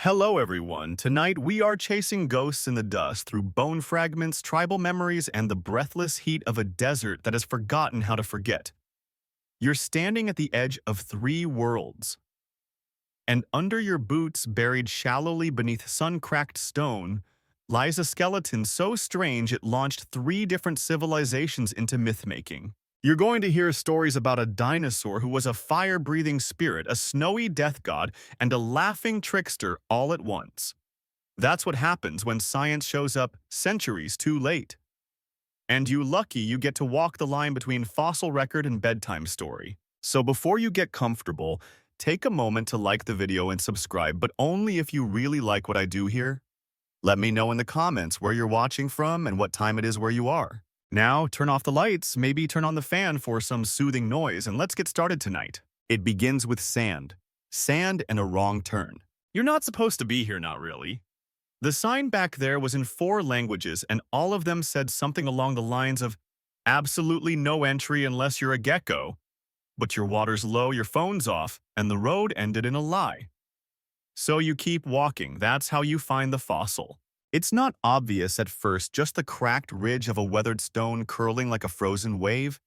Hello, everyone. Tonight, we are chasing ghosts in the dust through bone fragments, tribal memories, and the breathless heat of a desert that has forgotten how to forget. You're standing at the edge of three worlds, and under your boots, buried shallowly beneath sun-cracked stone, lies a skeleton so strange it launched three different civilizations into myth-making. You're going to hear stories about a dinosaur who was a fire-breathing spirit, a snowy death god, and a laughing trickster all at once. That's what happens when science shows up centuries too late. And you lucky you get to walk the line between fossil record and bedtime story. So before you get comfortable, take a moment to like the video and subscribe, but only if you really like what I do here. Let me know in the comments where you're watching from and what time it is where you are. Now, turn off the lights, maybe turn on the fan for some soothing noise, and let's get started tonight. It begins with sand. Sand and a wrong turn. You're not supposed to be here, not really. The sign back there was in 4 languages, and all of them said something along the lines of, absolutely no entry unless you're a gecko. But your water's low, your phone's off, and the road ended in a lie. So you keep walking, that's how you find the fossil. It's not obvious at first, just the cracked ridge of a weathered stone curling like a frozen wave.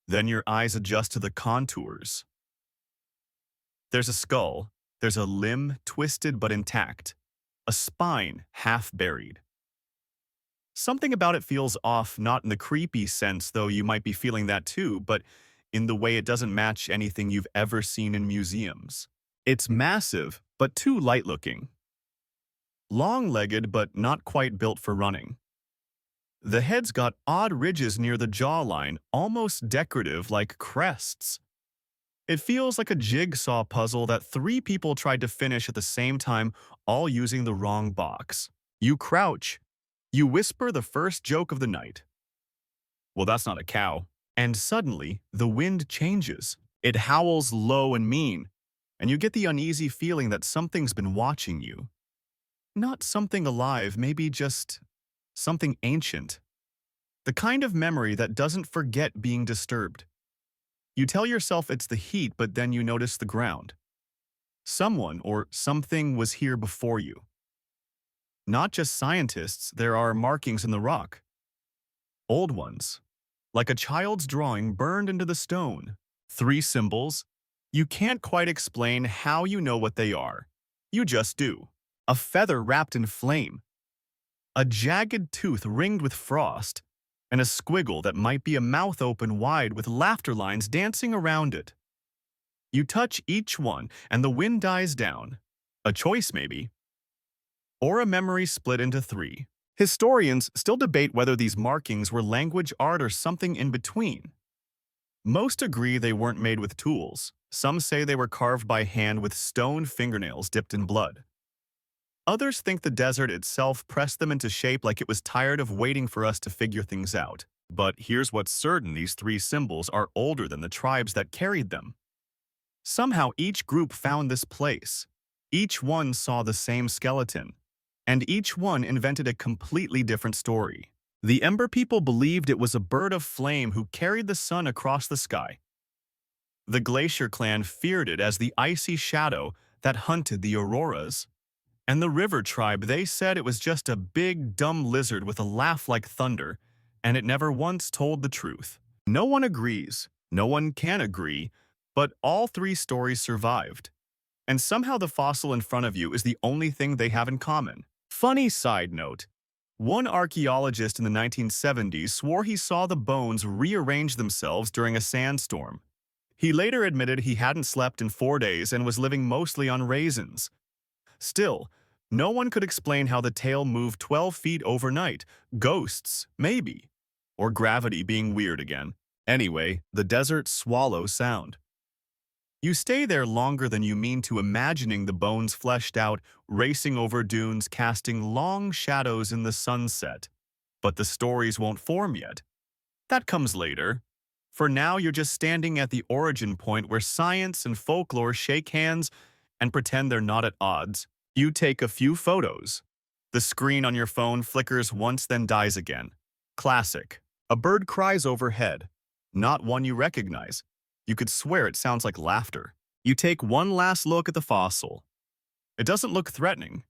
Then your eyes adjust to the contours. There's a skull, there's a limb twisted but intact, a spine half buried. Something about it feels off, not in the creepy sense, though you might be feeling that too, but in the way it doesn't match anything you've ever seen in museums. It's massive, but too light-looking. Long-legged, but not quite built for running. The head's got odd ridges near the jawline, almost decorative like crests. It feels like a jigsaw puzzle that 3 people tried to finish at the same time, all using the wrong box. You crouch. You whisper the first joke of the night. Well, that's not a cow. And suddenly, the wind changes. It howls low and mean, and you get the uneasy feeling that something's been watching you. Not something alive, maybe just something ancient. The kind of memory that doesn't forget being disturbed. You tell yourself it's the heat, but then you notice the ground. Someone or something was here before you. Not just scientists, there are markings in the rock. Old ones, like a child's drawing burned into the stone. 3 symbols. You can't quite explain how you know what they are. You just do. A feather wrapped in flame, a jagged tooth ringed with frost, and a squiggle that might be a mouth open wide with laughter lines dancing around it. You touch each one, and the wind dies down. A choice, maybe. Or a memory split into 3. Historians still debate whether these markings were language, art, or something in between. Most agree they weren't made with tools. Some say they were carved by hand with stone fingernails dipped in blood. Others think the desert itself pressed them into shape like it was tired of waiting for us to figure things out. But here's what's certain, these 3 symbols are older than the tribes that carried them. Somehow each group found this place. Each one saw the same skeleton. And each one invented a completely different story. The Ember people believed it was a bird of flame who carried the sun across the sky. The Glacier clan feared it as the icy shadow that hunted the auroras. And the River tribe, they said it was just a big, dumb lizard with a laugh like thunder, and it never once told the truth. No one agrees, no one can agree, but all 3 stories survived. And somehow the fossil in front of you is the only thing they have in common. Funny side note, one archaeologist in the 1970s swore he saw the bones rearrange themselves during a sandstorm. He later admitted he hadn't slept in 4 days and was living mostly on raisins. Still, no one could explain how the tail moved 12 feet overnight. Ghosts, maybe. Or gravity being weird again. Anyway, the desert swallow sound. You stay there longer than you mean to, imagining the bones fleshed out, racing over dunes, casting long shadows in the sunset. But the stories won't form yet. That comes later. For now, you're just standing at the origin point where science and folklore shake hands and pretend they're not at odds. You take a few photos. The screen on your phone flickers once, then dies again. Classic. A bird cries overhead. Not one you recognize. You could swear it sounds like laughter. You take one last look at the fossil. It doesn't look threatening.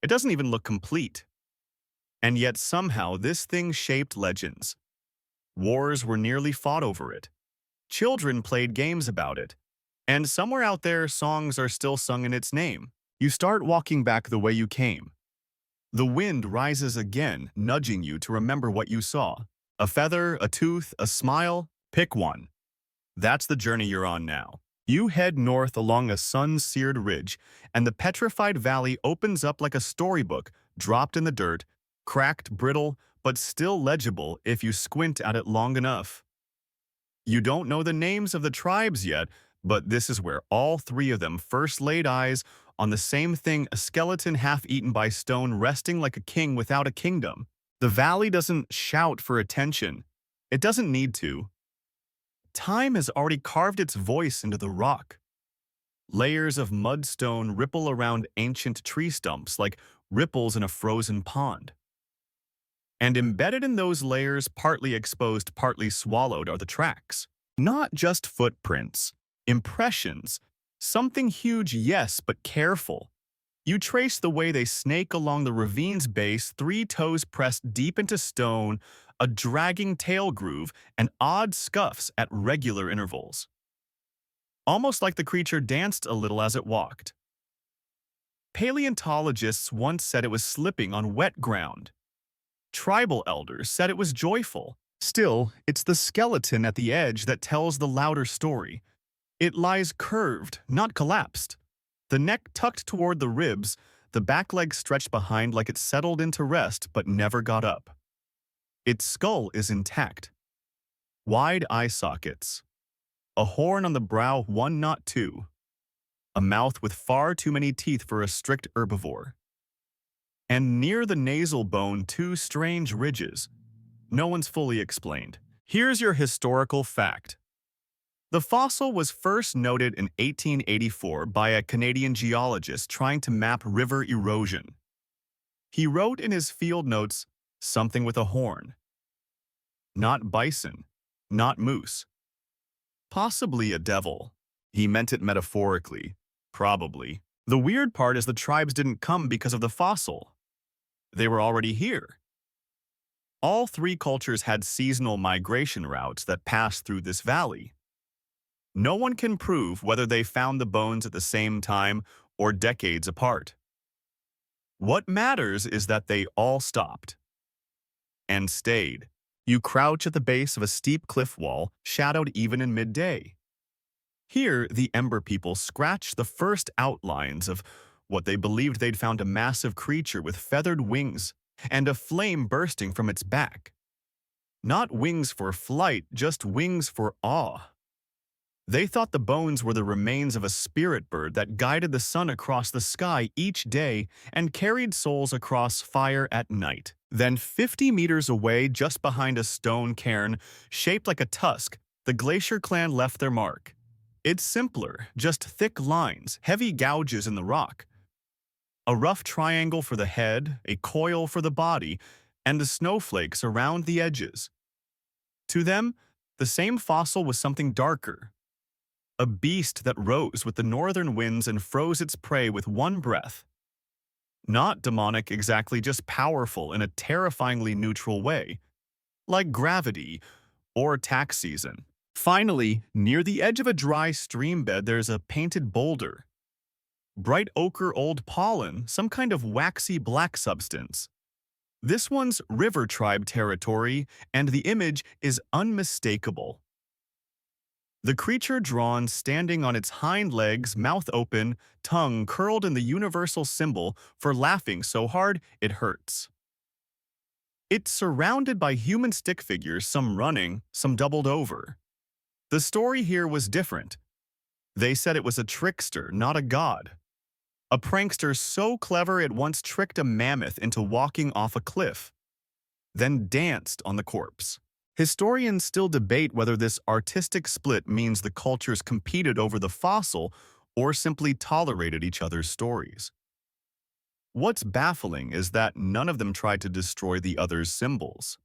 It doesn't even look complete. And yet somehow this thing shaped legends. Wars were nearly fought over it. Children played games about it. And somewhere out there, songs are still sung in its name. You start walking back the way you came. The wind rises again, nudging you to remember what you saw. A feather, a tooth, a smile, pick one. That's the journey you're on now. You head north along a sun-seared ridge, and the petrified valley opens up like a storybook, dropped in the dirt, cracked, brittle, but still legible if you squint at it long enough. You don't know the names of the tribes yet, but this is where all three of them first laid eyes on the same thing, a skeleton half-eaten by stone resting like a king without a kingdom. The valley doesn't shout for attention. It doesn't need to. Time has already carved its voice into the rock. Layers of mudstone ripple around ancient tree stumps like ripples in a frozen pond. And embedded in those layers, partly exposed, partly swallowed, are the tracks. Not just footprints, impressions. Something huge, yes, but careful. You trace the way they snake along the ravine's base, three toes pressed deep into stone, a dragging tail groove, and odd scuffs at regular intervals. Almost like the creature danced a little as it walked. Paleontologists once said it was slipping on wet ground. Tribal elders said it was joyful. Still, it's the skeleton at the edge that tells the louder story. It lies curved, not collapsed. The neck tucked toward the ribs, the back legs stretched behind like it settled into rest but never got up. Its skull is intact. Wide eye sockets. A horn on the brow, one not two. A mouth with far too many teeth for a strict herbivore. And near the nasal bone, two strange ridges. No one's fully explained. Here's your historical fact. The fossil was first noted in 1884 by a Canadian geologist trying to map river erosion. He wrote in his field notes, something with a horn. Not bison, not moose. Possibly a devil. He meant it metaphorically. Probably. The weird part is the tribes didn't come because of the fossil. They were already here. All three cultures had seasonal migration routes that passed through this valley. No one can prove whether they found the bones at the same time or decades apart. What matters is that they all stopped. And stayed. You crouch at the base of a steep cliff wall, shadowed even in midday. Here, the Ember people scratched the first outlines of what they believed they'd found, a massive creature with feathered wings and a flame bursting from its back. Not wings for flight, just wings for awe. They thought the bones were the remains of a spirit bird that guided the sun across the sky each day and carried souls across fire at night. Then 50 meters away, just behind a stone cairn shaped like a tusk, the Glacier clan left their mark. It's simpler, just thick lines, heavy gouges in the rock. A rough triangle for the head, a coil for the body, and the snowflakes around the edges. To them, the same fossil was something darker. A beast that rose with the northern winds and froze its prey with one breath. Not demonic exactly, just powerful in a terrifyingly neutral way, like gravity or tax season. Finally, near the edge of a dry stream bed, there's a painted boulder. Bright ochre old pollen, some kind of waxy black substance. This one's river tribe territory, and the image is unmistakable. The creature drawn standing on its hind legs, mouth open, tongue curled in the universal symbol for laughing so hard it hurts. It's surrounded by human stick figures, some running, some doubled over. The story here was different. They said it was a trickster, not a god. A prankster so clever it once tricked a mammoth into walking off a cliff, then danced on the corpse. Historians still debate whether this artistic split means the cultures competed over the fossil or simply tolerated each other's stories. What's baffling is that none of them tried to destroy the other's symbols.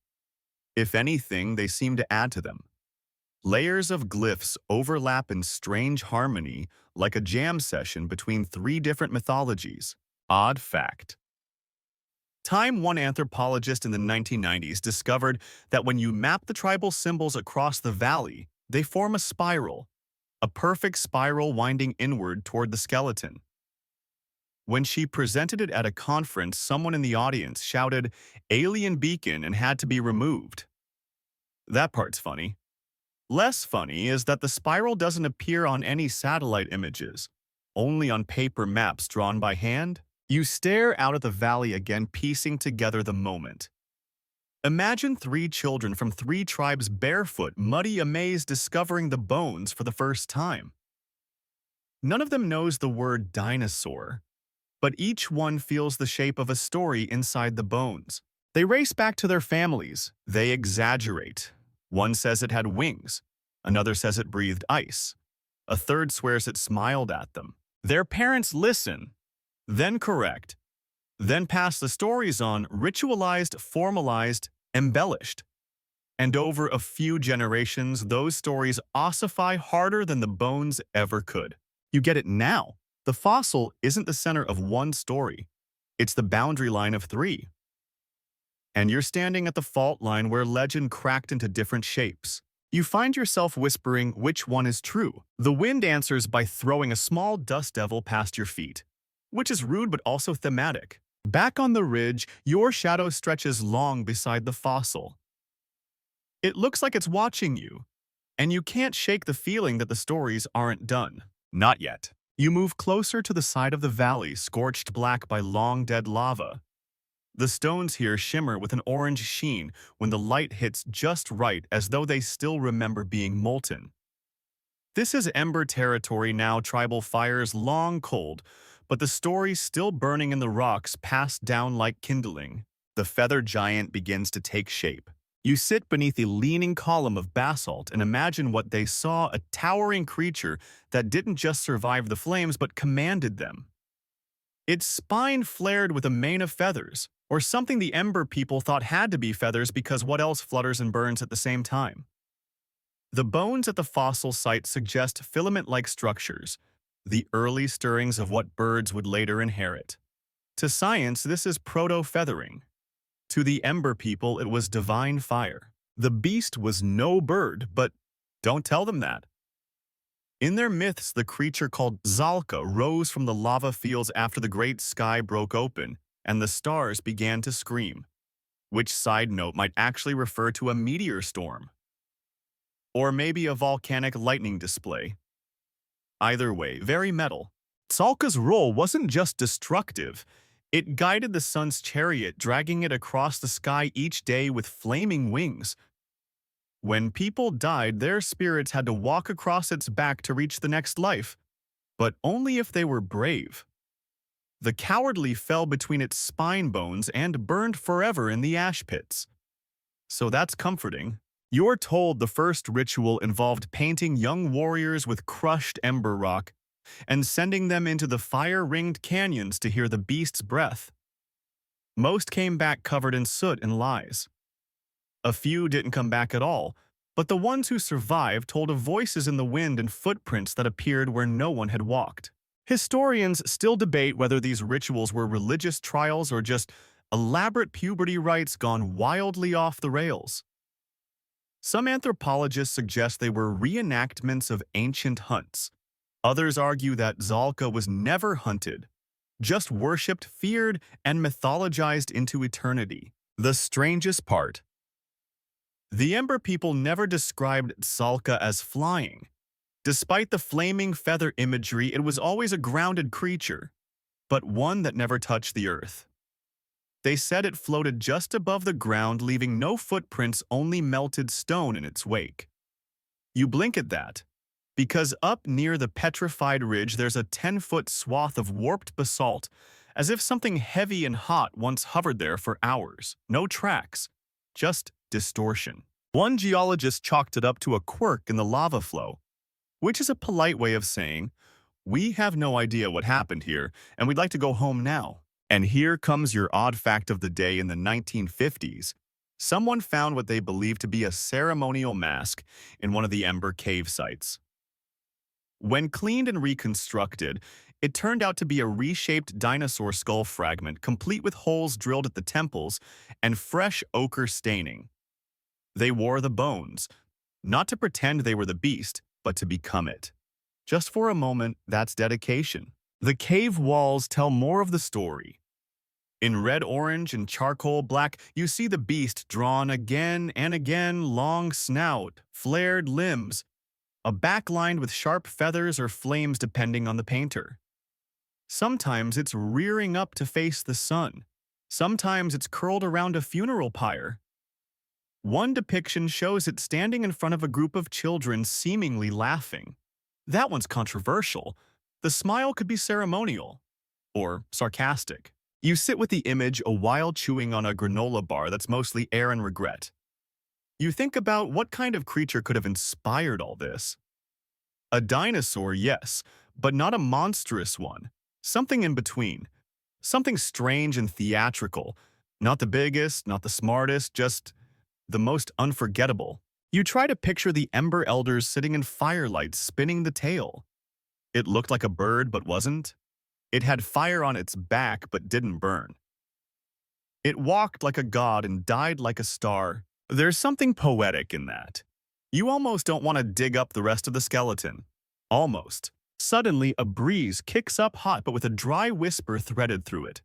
If anything, they seem to add to them. Layers of glyphs overlap in strange harmony, like a jam session between three different mythologies. Odd fact. One anthropologist in the 1990s discovered that when you map the tribal symbols across the valley, they form a spiral, a perfect spiral winding inward toward the skeleton. When she presented it at a conference, someone in the audience shouted, "Alien beacon," and had to be removed. That part's funny. Less funny is that the spiral doesn't appear on any satellite images, only on paper maps drawn by hand. You stare out at the valley again, piecing together the moment. Imagine three children from three tribes barefoot, muddy, amazed, discovering the bones for the first time. None of them knows the word dinosaur, but each one feels the shape of a story inside the bones. They race back to their families. They exaggerate. One says it had wings. Another says it breathed ice. A third swears it smiled at them. Their parents listen, then correct, then pass the stories on, ritualized, formalized, embellished. And over a few generations, those stories ossify harder than the bones ever could. You get it now. The fossil isn't the center of one story. It's the boundary line of three. And you're standing at the fault line where legend cracked into different shapes. You find yourself whispering which one is true. The wind answers by throwing a small dust devil past your feet, which is rude but also thematic. Back on the ridge, your shadow stretches long beside the fossil. It looks like it's watching you, and you can't shake the feeling that the stories aren't done. Not yet. You move closer to the side of the valley, scorched black by long dead lava. The stones here shimmer with an orange sheen when the light hits just right, as though they still remember being molten. This is ember territory now, tribal fires long cold, but the stories still burning in the rocks passed down like kindling. The feathered giant begins to take shape. You sit beneath a leaning column of basalt and imagine what they saw, a towering creature that didn't just survive the flames but commanded them. Its spine flared with a mane of feathers, or something the ember people thought had to be feathers because what else flutters and burns at the same time? The bones at the fossil site suggest filament-like structures, the early stirrings of what birds would later inherit. To science, this is proto-feathering. To the ember people, it was divine fire. The beast was no bird, but don't tell them that. In their myths, the creature called Zalka rose from the lava fields after the great sky broke open, and the stars began to scream, which side note might actually refer to a meteor storm. Or maybe a volcanic lightning display. Either way, very metal. Zalka's role wasn't just destructive. It guided the sun's chariot, dragging it across the sky each day with flaming wings. When people died, their spirits had to walk across its back to reach the next life, but only if they were brave. The cowardly fell between its spine bones and burned forever in the ash pits. So that's comforting. You're told the first ritual involved painting young warriors with crushed ember rock and sending them into the fire-ringed canyons to hear the beast's breath. Most came back covered in soot and lies. A few didn't come back at all, but the ones who survived told of voices in the wind and footprints that appeared where no one had walked. Historians still debate whether these rituals were religious trials or just elaborate puberty rites gone wildly off the rails. Some anthropologists suggest they were reenactments of ancient hunts. Others argue that Zalka was never hunted, just worshipped, feared, and mythologized into eternity. The strangest part: the Ember people never described Zalka as flying. Despite the flaming feather imagery, it was always a grounded creature, but one that never touched the earth. They said it floated just above the ground, leaving no footprints, only melted stone in its wake. You blink at that, because up near the petrified ridge there's a 10-foot swath of warped basalt, as if something heavy and hot once hovered there for hours. No tracks, just distortion. One geologist chalked it up to a quirk in the lava flow, which is a polite way of saying, "We have no idea what happened here, and we'd like to go home now." And here comes your odd fact of the day. In the 1950s, Someone found what they believed to be a ceremonial mask in one of the Ember Cave sites. When cleaned and reconstructed, it turned out to be a reshaped dinosaur skull fragment complete with holes drilled at the temples and fresh ochre staining. They wore the bones, not to pretend they were the beast, but to become it. Just for a moment, that's dedication. The cave walls tell more of the story. In red, orange, and charcoal black, you see the beast drawn again and again, long snout, flared limbs, a back lined with sharp feathers or flames depending on the painter. Sometimes it's rearing up to face the sun. Sometimes it's curled around a funeral pyre. One depiction shows it standing in front of a group of children seemingly laughing. That one's controversial. The smile could be ceremonial or sarcastic. You sit with the image a while chewing on a granola bar that's mostly air and regret. You think about what kind of creature could have inspired all this. A dinosaur, yes, but not a monstrous one. Something in between. Something strange and theatrical. Not the biggest, not the smartest, just the most unforgettable. You try to picture the Ember Elders sitting in firelight spinning the tail. It looked like a bird but wasn't. It had fire on its back but didn't burn. It walked like a god and died like a star. There's something poetic in that. You almost don't want to dig up the rest of the skeleton. Almost. Suddenly, a breeze kicks up hot but with a dry whisper threaded through it.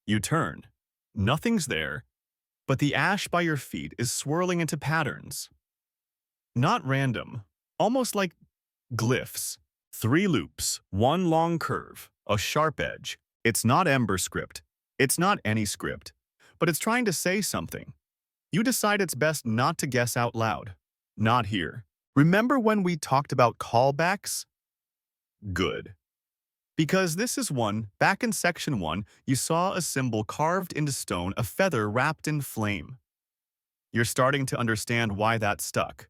You turn. Nothing's there, but the ash by your feet is swirling into patterns. Not random, almost like glyphs. 3 loops, 1 long curve, a sharp edge. It's not Ember script. It's not any script. But it's trying to say something. You decide it's best not to guess out loud. Not here. Remember when we talked about callbacks? Good. Because this is one, back in section 1, you saw a symbol carved into stone, a feather wrapped in flame. You're starting to understand why that stuck.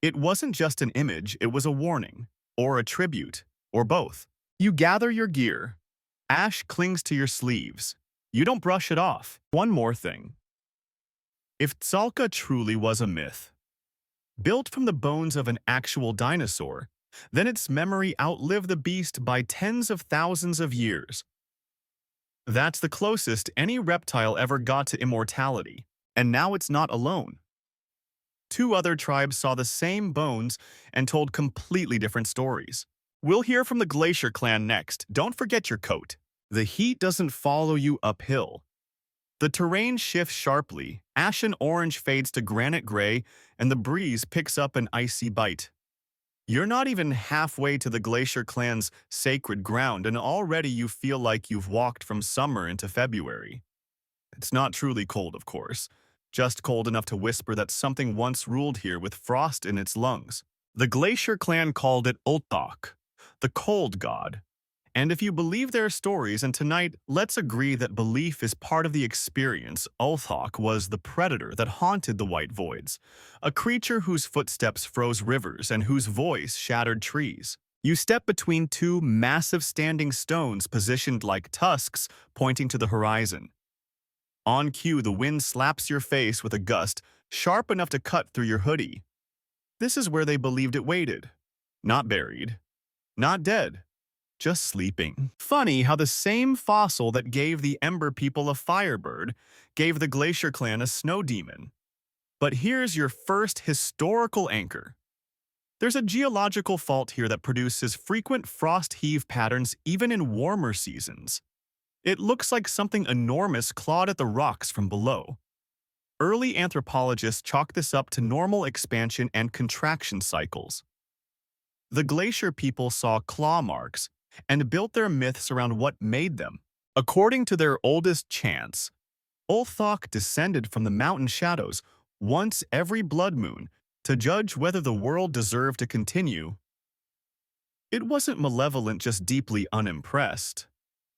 It wasn't just an image, it was a warning. Or a tribute, or both. You gather your gear. Ash clings to your sleeves. You don't brush it off. One more thing. If Tzalka truly was a myth, built from the bones of an actual dinosaur, then its memory outlived the beast by tens of thousands of years. That's the closest any reptile ever got to immortality, and now it's not alone. 2 other tribes saw the same bones and told completely different stories. We'll hear from the Glacier clan next. Don't forget your coat. The heat doesn't follow you uphill. The terrain shifts sharply, ashen orange fades to granite gray, and the breeze picks up an icy bite. You're not even halfway to the Glacier clan's sacred ground, and already you feel like you've walked from summer into February. It's not truly cold, of course. Just cold enough to whisper that something once ruled here with frost in its lungs. The Glacier clan called it Ulthok, the cold god. And if you believe their stories, and tonight, let's agree that belief is part of the experience, Ulthok was the predator that haunted the White Voids, a creature whose footsteps froze rivers and whose voice shattered trees. You step between 2 massive standing stones positioned like tusks pointing to the horizon. On cue, the wind slaps your face with a gust, sharp enough to cut through your hoodie. This is where they believed it waited. Not buried. Not dead. Just sleeping. Funny how the same fossil that gave the Ember people a firebird gave the Glacier clan a snow demon. But here's your first historical anchor. There's a geological fault here that produces frequent frost heave patterns even in warmer seasons. It looks like something enormous clawed at the rocks from below. Early anthropologists chalk this up to normal expansion and contraction cycles. The Glacier people saw claw marks and built their myths around what made them. According to their oldest chants, Ulthok descended from the mountain shadows once every blood moon to judge whether the world deserved to continue. It wasn't malevolent, just deeply unimpressed.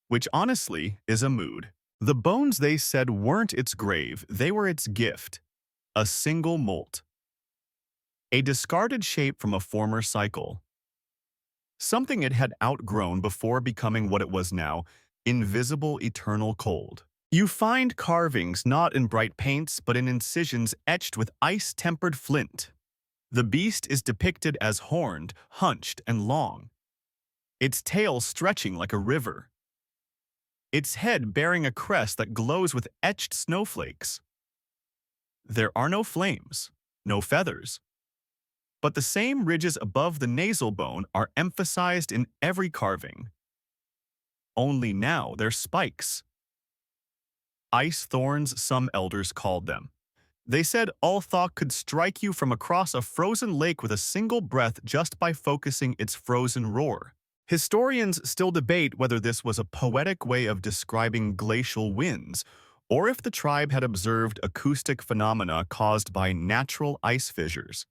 Which honestly is a mood. The bones, they said, weren't its grave, they were its gift. A single molt. A discarded shape from a former cycle. Something it had outgrown before becoming what it was now, invisible eternal cold. You find carvings not in bright paints but in incisions etched with ice-tempered flint. The beast is depicted as horned, hunched, and long, its tail stretching like a river, its head bearing a crest that glows with etched snowflakes. There are no flames, no feathers, but the same ridges above the nasal bone are emphasized in every carving. Only now they're spikes. Ice thorns, some elders called them. They said Ulthok could strike you from across a frozen lake with a single breath just by focusing its frozen roar. Historians still debate whether this was a poetic way of describing glacial winds, or if the tribe had observed acoustic phenomena caused by natural ice fissures.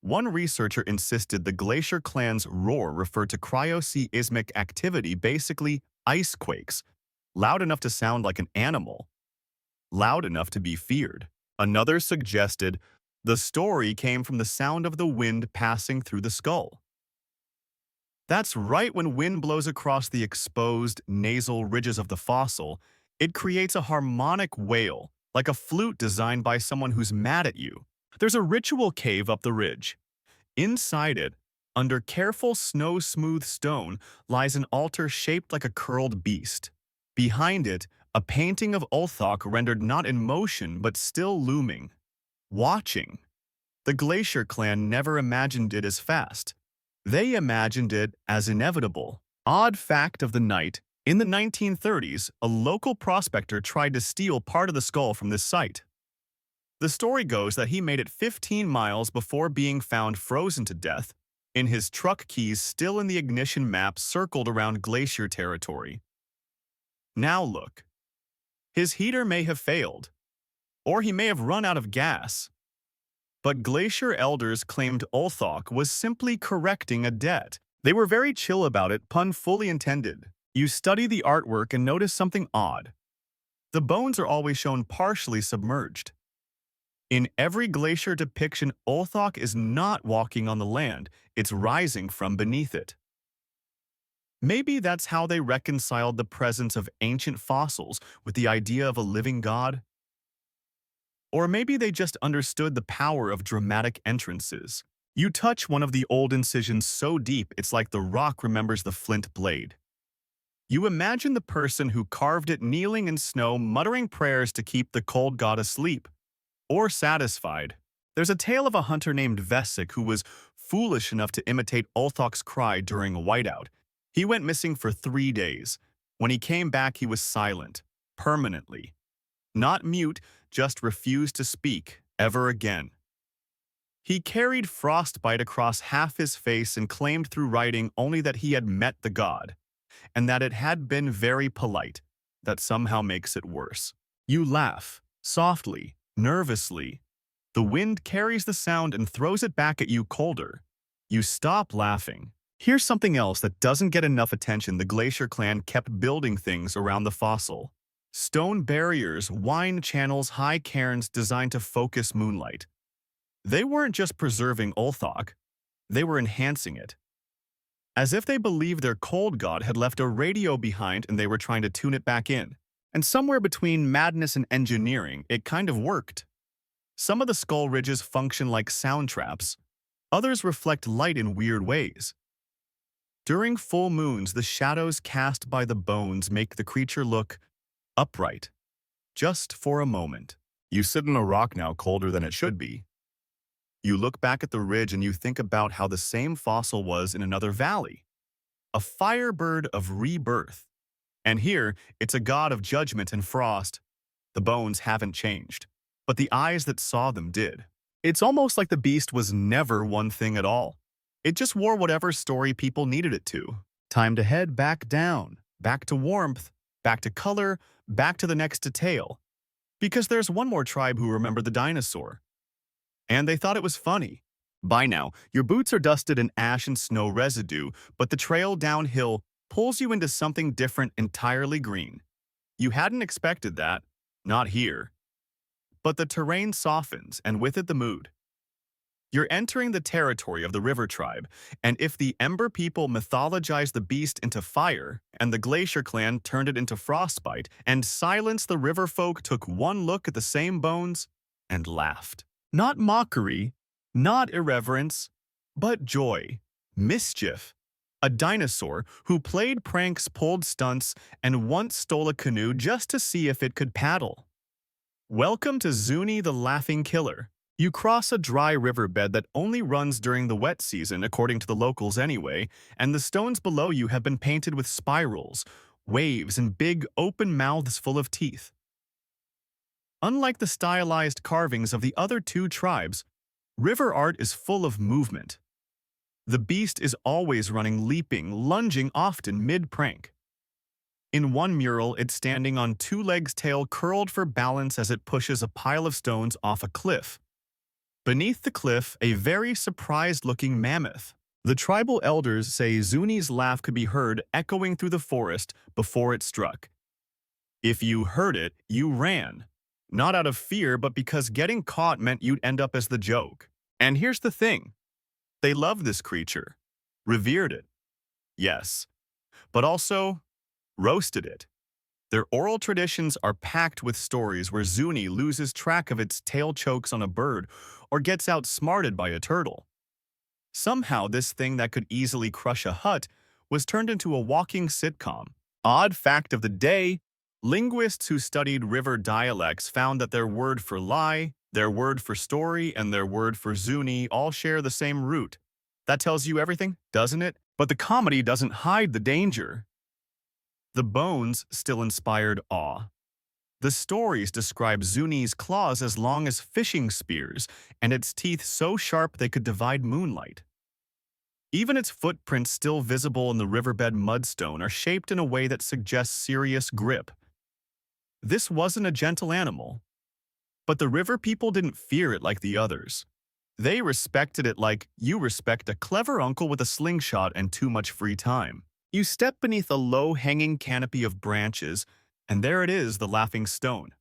One researcher insisted the glacier clan's roar referred to cryoseismic activity, basically ice quakes, loud enough to sound like an animal, loud enough to be feared. Another suggested the story came from the sound of the wind passing through the skull. That's right, when wind blows across the exposed nasal ridges of the fossil, it creates a harmonic wail, like a flute designed by someone who's mad at you. There's a ritual cave up the ridge. Inside it, under careful snow-smooth stone, lies an altar shaped like a curled beast. Behind it, a painting of Ulthok rendered not in motion but still looming, watching. The Glacier clan never imagined it as fast. They imagined it as inevitable. Odd fact of the night, in the 1930s, a local prospector tried to steal part of the skull from this site. The story goes that he made it 15 miles before being found frozen to death, in his truck keys still in the ignition map circled around glacier territory. Now look. His heater may have failed, or he may have run out of gas. But glacier elders claimed Ulthok was simply correcting a debt. They were very chill about it, pun fully intended. You study the artwork and notice something odd. The bones are always shown partially submerged. In every glacier depiction, Ulthok is not walking on the land, it's rising from beneath it. Maybe that's how they reconciled the presence of ancient fossils with the idea of a living god. Or maybe they just understood the power of dramatic entrances. You touch one of the old incisions so deep it's like the rock remembers the flint blade. You imagine the person who carved it kneeling in snow, muttering prayers to keep the cold god asleep, or satisfied. There's a tale of a hunter named Vesic who was foolish enough to imitate Ulthok's cry during a whiteout. He went missing for 3 days. When he came back, he was silent, permanently. Not mute, just refused to speak, ever again. He carried frostbite across half his face and claimed through writing only that he had met the god, and that it had been very polite. That somehow makes it worse. You laugh, softly, nervously. The wind carries the sound and throws it back at you colder. You stop laughing. Here's something else that doesn't get enough attention. The Glacier clan kept building things around the fossil. Stone barriers, wine channels, high cairns designed to focus moonlight. They weren't just preserving Ulthok, they were enhancing it. As if they believed their cold god had left a radio behind and they were trying to tune it back in. And somewhere between madness and engineering, it kind of worked. Some of the skull ridges function like sound traps. Others reflect light in weird ways. During full moons, the shadows cast by the bones make the creature look upright, just for a moment. You sit on a rock now colder than it should be. You look back at the ridge and you think about how the same fossil was in another valley. A firebird of rebirth. And here, it's a god of judgment and frost. The bones haven't changed, but the eyes that saw them did. It's almost like the beast was never one thing at all. It just wore whatever story people needed it to. Time to head back down, back to warmth, back to color, back to the next detail. Because there's one more tribe who remembered the dinosaur. And they thought it was funny. By now, your boots are dusted in ash and snow residue, but the trail downhill pulls you into something different, entirely green. You hadn't expected that, not here. But the terrain softens, and with it the mood. You're entering the territory of the river tribe, and if the Ember people mythologized the beast into fire, and the Glacier clan turned it into frostbite, and Silence the river folk took one look at the same bones and laughed. Not mockery, not irreverence, but joy, mischief. A dinosaur who played pranks, pulled stunts, and once stole a canoe just to see if it could paddle. Welcome to Zuni the Laughing Killer. You cross a dry riverbed that only runs during the wet season, according to the locals anyway, and the stones below you have been painted with spirals, waves, and big open mouths full of teeth. Unlike the stylized carvings of the other two tribes, river art is full of movement. The beast is always running, leaping, lunging, often mid-prank. In one mural, it's standing on two legs, tail curled for balance as it pushes a pile of stones off a cliff. Beneath the cliff, a very surprised-looking mammoth. The tribal elders say Zuni's laugh could be heard echoing through the forest before it struck. If you heard it, you ran. Not out of fear, but because getting caught meant you'd end up as the joke. And here's the thing. They loved this creature, revered it, yes, but also roasted it. Their oral traditions are packed with stories where Zuni loses track of its tail, chokes on a bird, or gets outsmarted by a turtle. Somehow this thing that could easily crush a hut was turned into a walking sitcom. Odd fact of the day, linguists who studied river dialects found that their word for lie, their word for story, and their word for Zuni all share the same root. That tells you everything, doesn't it? But the comedy doesn't hide the danger. The bones still inspired awe. The stories describe Zuni's claws as long as fishing spears and its teeth so sharp they could divide moonlight. Even its footprints, still visible in the riverbed mudstone, are shaped in a way that suggests serious grip. This wasn't a gentle animal. But the river people didn't fear it like the others. They respected it like you respect a clever uncle with a slingshot and too much free time. You step beneath a low-hanging canopy of branches, and there it is, the laughing stone.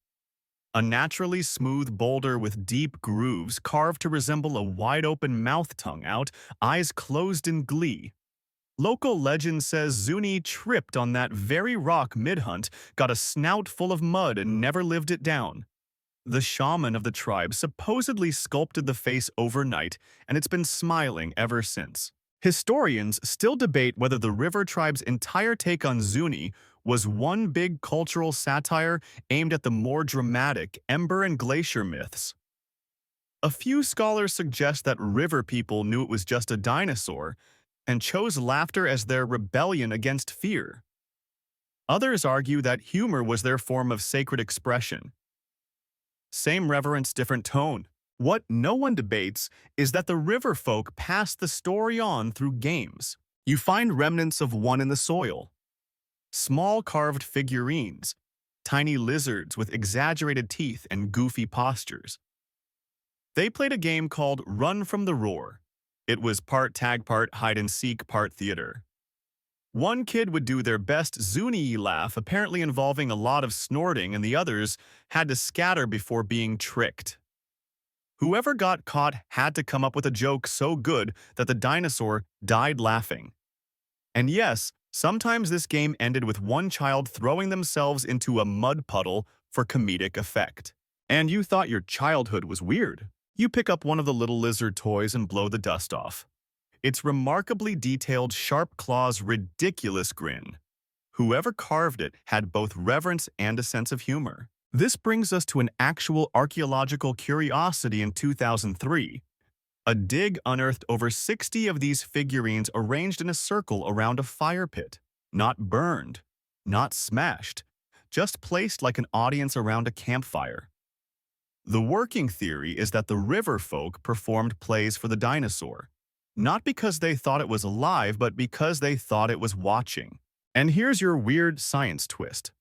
A naturally smooth boulder with deep grooves carved to resemble a wide-open mouth, tongue out, eyes closed in glee. Local legend says Zuni tripped on that very rock mid-hunt, got a snout full of mud, and never lived it down. The shaman of the tribe supposedly sculpted the face overnight, and it's been smiling ever since. Historians still debate whether the river tribe's entire take on Zuni was one big cultural satire aimed at the more dramatic Ember and Glacier myths. A few scholars suggest that river people knew it was just a dinosaur and chose laughter as their rebellion against fear. Others argue that humor was their form of sacred expression. Same reverence, different tone. What no one debates is that the river folk passed the story on through games. You find remnants of one in the soil. Small carved figurines, tiny lizards with exaggerated teeth and goofy postures. They played a game called Run from the Roar. It was part tag, part hide-and-seek, part theater. One kid would do their best Zuni laugh, apparently involving a lot of snorting, and the others had to scatter before being tricked. Whoever got caught had to come up with a joke so good that the dinosaur died laughing. And yes, sometimes this game ended with one child throwing themselves into a mud puddle for comedic effect. And you thought your childhood was weird. You pick up one of the little lizard toys and blow the dust off. Its remarkably detailed, sharp claws, ridiculous grin. Whoever carved it had both reverence and a sense of humor. This brings us to an actual archaeological curiosity in 2003. A dig unearthed over 60 of these figurines arranged in a circle around a fire pit. Not burned, not smashed, just placed like an audience around a campfire. The working theory is that the river folk performed plays for the dinosaur. Not because they thought it was alive, but because they thought it was watching. And here's your weird science twist.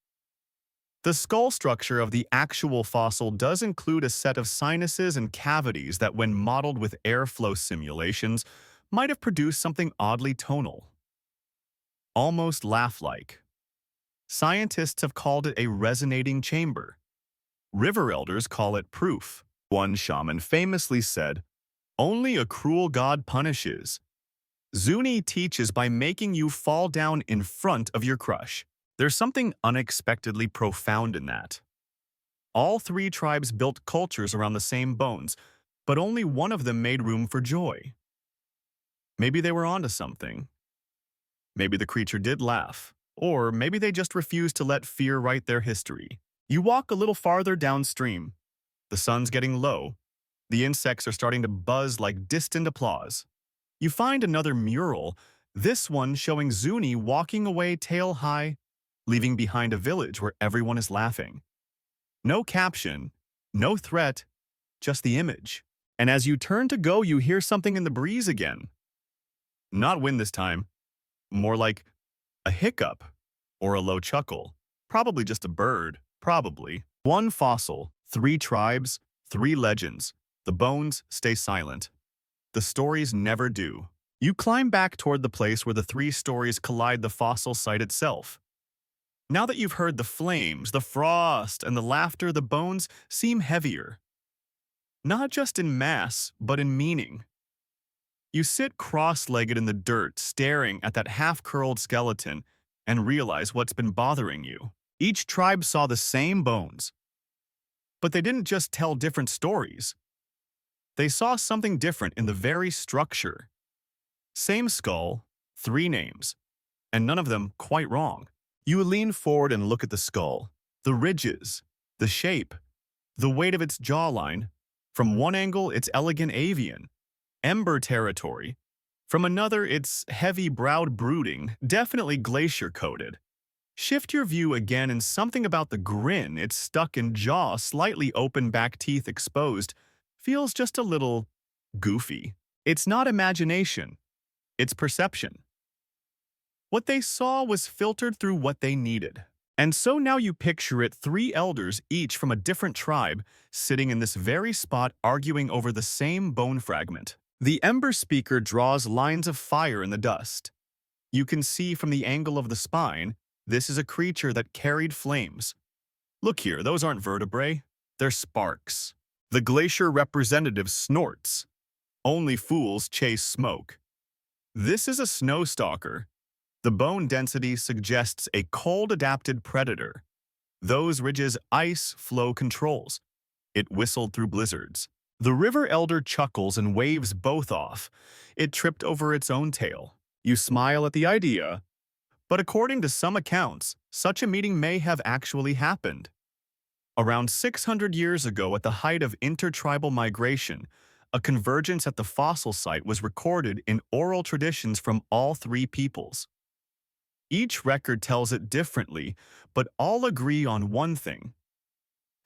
The skull structure of the actual fossil does include a set of sinuses and cavities that, when modeled with airflow simulations, might have produced something oddly tonal. Almost laugh-like. Scientists have called it a resonating chamber. River elders call it proof. One shaman famously said, Only a cruel god punishes. Zuni teaches by making you fall down in front of your crush. There's something unexpectedly profound in that. All three tribes built cultures around the same bones, but only one of them made room for joy. Maybe they were onto something. Maybe the creature did laugh. Or maybe they just refused to let fear write their history. You walk a little farther downstream. The sun's getting low. The insects are starting to buzz like distant applause. You find another mural, this one showing Zuni walking away tail high, leaving behind a village where everyone is laughing. No caption, no threat, just the image. And as you turn to go, you hear something in the breeze again. Not wind this time, more like a hiccup or a low chuckle. Probably just a bird, probably. One fossil, three tribes, three legends. The bones stay silent. The stories never do. You climb back toward the place where the three stories collide the fossil site itself. Now that you've heard the flames, the frost, and the laughter, the bones seem heavier. Not just in mass, but in meaning. You sit cross-legged in the dirt, staring at that half-curled skeleton, and realize what's been bothering you. Each tribe saw the same bones, but they didn't just tell different stories. They saw something different in the very structure. Same skull, three names, and none of them quite wrong. You lean forward and look at the skull, the ridges, the shape, the weight of its jawline. From one angle, it's elegant avian, ember territory. From another, it's heavy-browed brooding, definitely glacier-coated. Shift your view again and something about the grin, its stuck-in jaw, slightly open back teeth exposed, feels just a little goofy. It's not imagination, it's perception. What they saw was filtered through what they needed. And so now you picture it, three elders, each from a different tribe, sitting in this very spot arguing over the same bone fragment. The ember speaker draws lines of fire in the dust. You can see from the angle of the spine, this is a creature that carried flames. Look here, those aren't vertebrae, they're sparks. The glacier representative snorts. Only fools chase smoke. This is a snow stalker. The bone density suggests a cold-adapted predator. Those ridges ice flow controls. It whistled through blizzards. The river elder chuckles and waves both off. It tripped over its own tail. You smile at the idea, but according to some accounts, such a meeting may have actually happened. Around 600 years ago, at the height of intertribal migration, a convergence at the fossil site was recorded in oral traditions from all three peoples. Each record tells it differently, but all agree on one thing.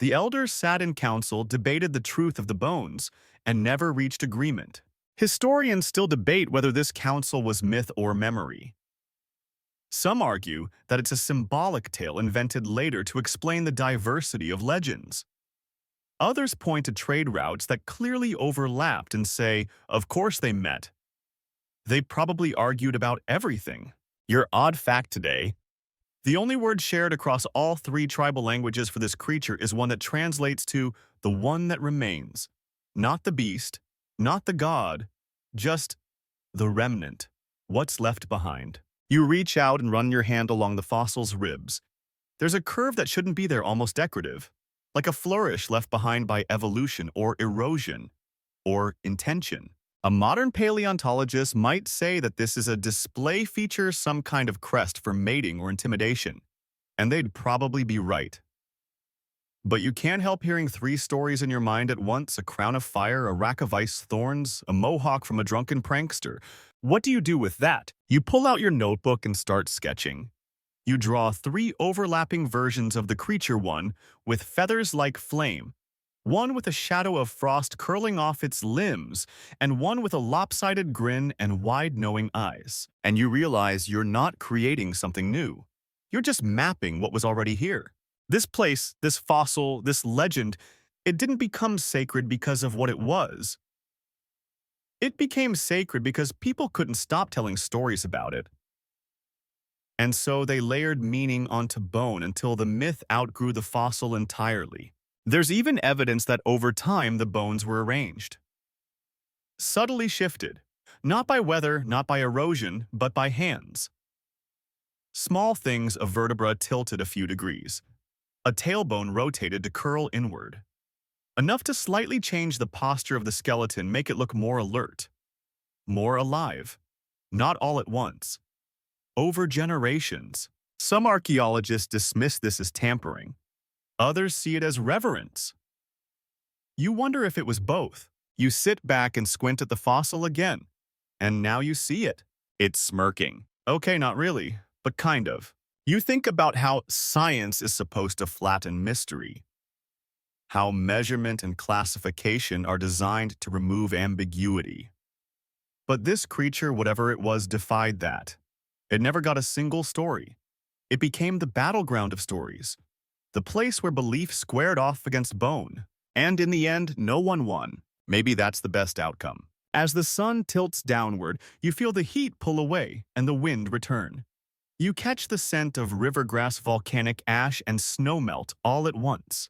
The elders sat in council, debated the truth of the bones, and never reached agreement. Historians still debate whether this council was myth or memory. Some argue that it's a symbolic tale invented later to explain the diversity of legends. Others point to trade routes that clearly overlapped and say, of course they met. They probably argued about everything. Your odd fact today: the only word shared across all three tribal languages for this creature is one that translates to the one that remains. Not the beast, not the god, just the remnant, what's left behind. You reach out and run your hand along the fossil's ribs. There's a curve that shouldn't be there, almost decorative, like a flourish left behind by evolution or erosion or intention. A modern paleontologist might say that this is a display feature, some kind of crest for mating or intimidation, and they'd probably be right. But you can't help hearing three stories in your mind at once: a crown of fire, a rack of ice thorns, a mohawk from a drunken prankster. What do you do with that? You pull out your notebook and start sketching. You draw three overlapping versions of the creature, one with feathers like flame, one with a shadow of frost curling off its limbs, and one with a lopsided grin and wide knowing eyes. And you realize you're not creating something new. You're just mapping what was already here. This place, this fossil, this legend, it didn't become sacred because of what it was. It became sacred because people couldn't stop telling stories about it. And so they layered meaning onto bone until the myth outgrew the fossil entirely. There's even evidence that over time the bones were arranged. subtly shifted, not by weather, not by erosion, but by hands. Small things, a vertebra tilted a few degrees, a tailbone rotated to curl inward, enough to slightly change the posture of the skeleton, make it look more alert, more alive, not all at once, over generations. Some archaeologists dismiss this as tampering. Others see it as reverence. You wonder if it was both. You sit back and squint at the fossil again, and now you see it. It's smirking. Okay, not really, but kind of. You think about how science is supposed to flatten mystery, how measurement and classification are designed to remove ambiguity. But this creature, whatever it was, defied that. It never got a single story. It became the battleground of stories, the place where belief squared off against bone. And in the end, no one won. Maybe that's the best outcome. As the sun tilts downward, you feel the heat pull away and the wind return. You catch the scent of rivergrass, volcanic ash, and snowmelt all at once.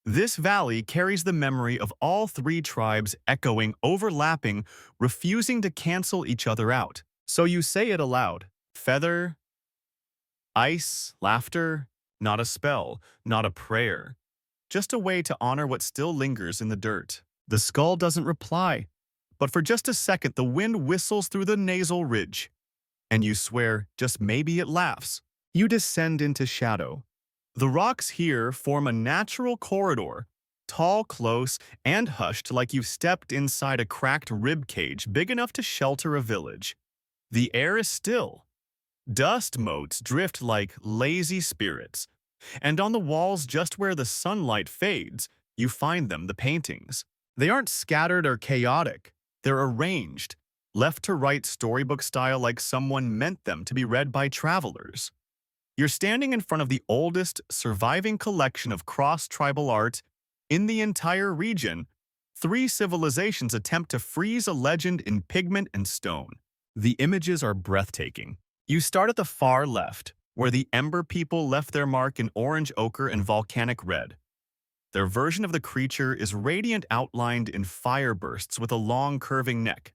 This valley carries the memory of all three tribes echoing, overlapping, refusing to cancel each other out. So you say it aloud. Feather, ice, laughter, not a spell, not a prayer. Just a way to honor what still lingers in the dirt. The skull doesn't reply, but for just a second the wind whistles through the nasal ridge. And you swear, just maybe it laughs. You descend into shadow. The rocks here form a natural corridor, tall, close, and hushed like you've stepped inside a cracked rib cage big enough to shelter a village. The air is still. Dust motes drift like lazy spirits. And on the walls, just where the sunlight fades, you find them, the paintings. They aren't scattered or chaotic. They're arranged, left to right storybook style, like someone meant them to be read by travelers. You're standing in front of the oldest surviving collection of cross-tribal art in the entire region. Three civilizations attempt to freeze a legend in pigment and stone. The images are breathtaking. You start at the far left, where the Ember people left their mark in orange ochre and volcanic red. Their version of the creature is radiant, outlined in fire bursts with a long curving neck,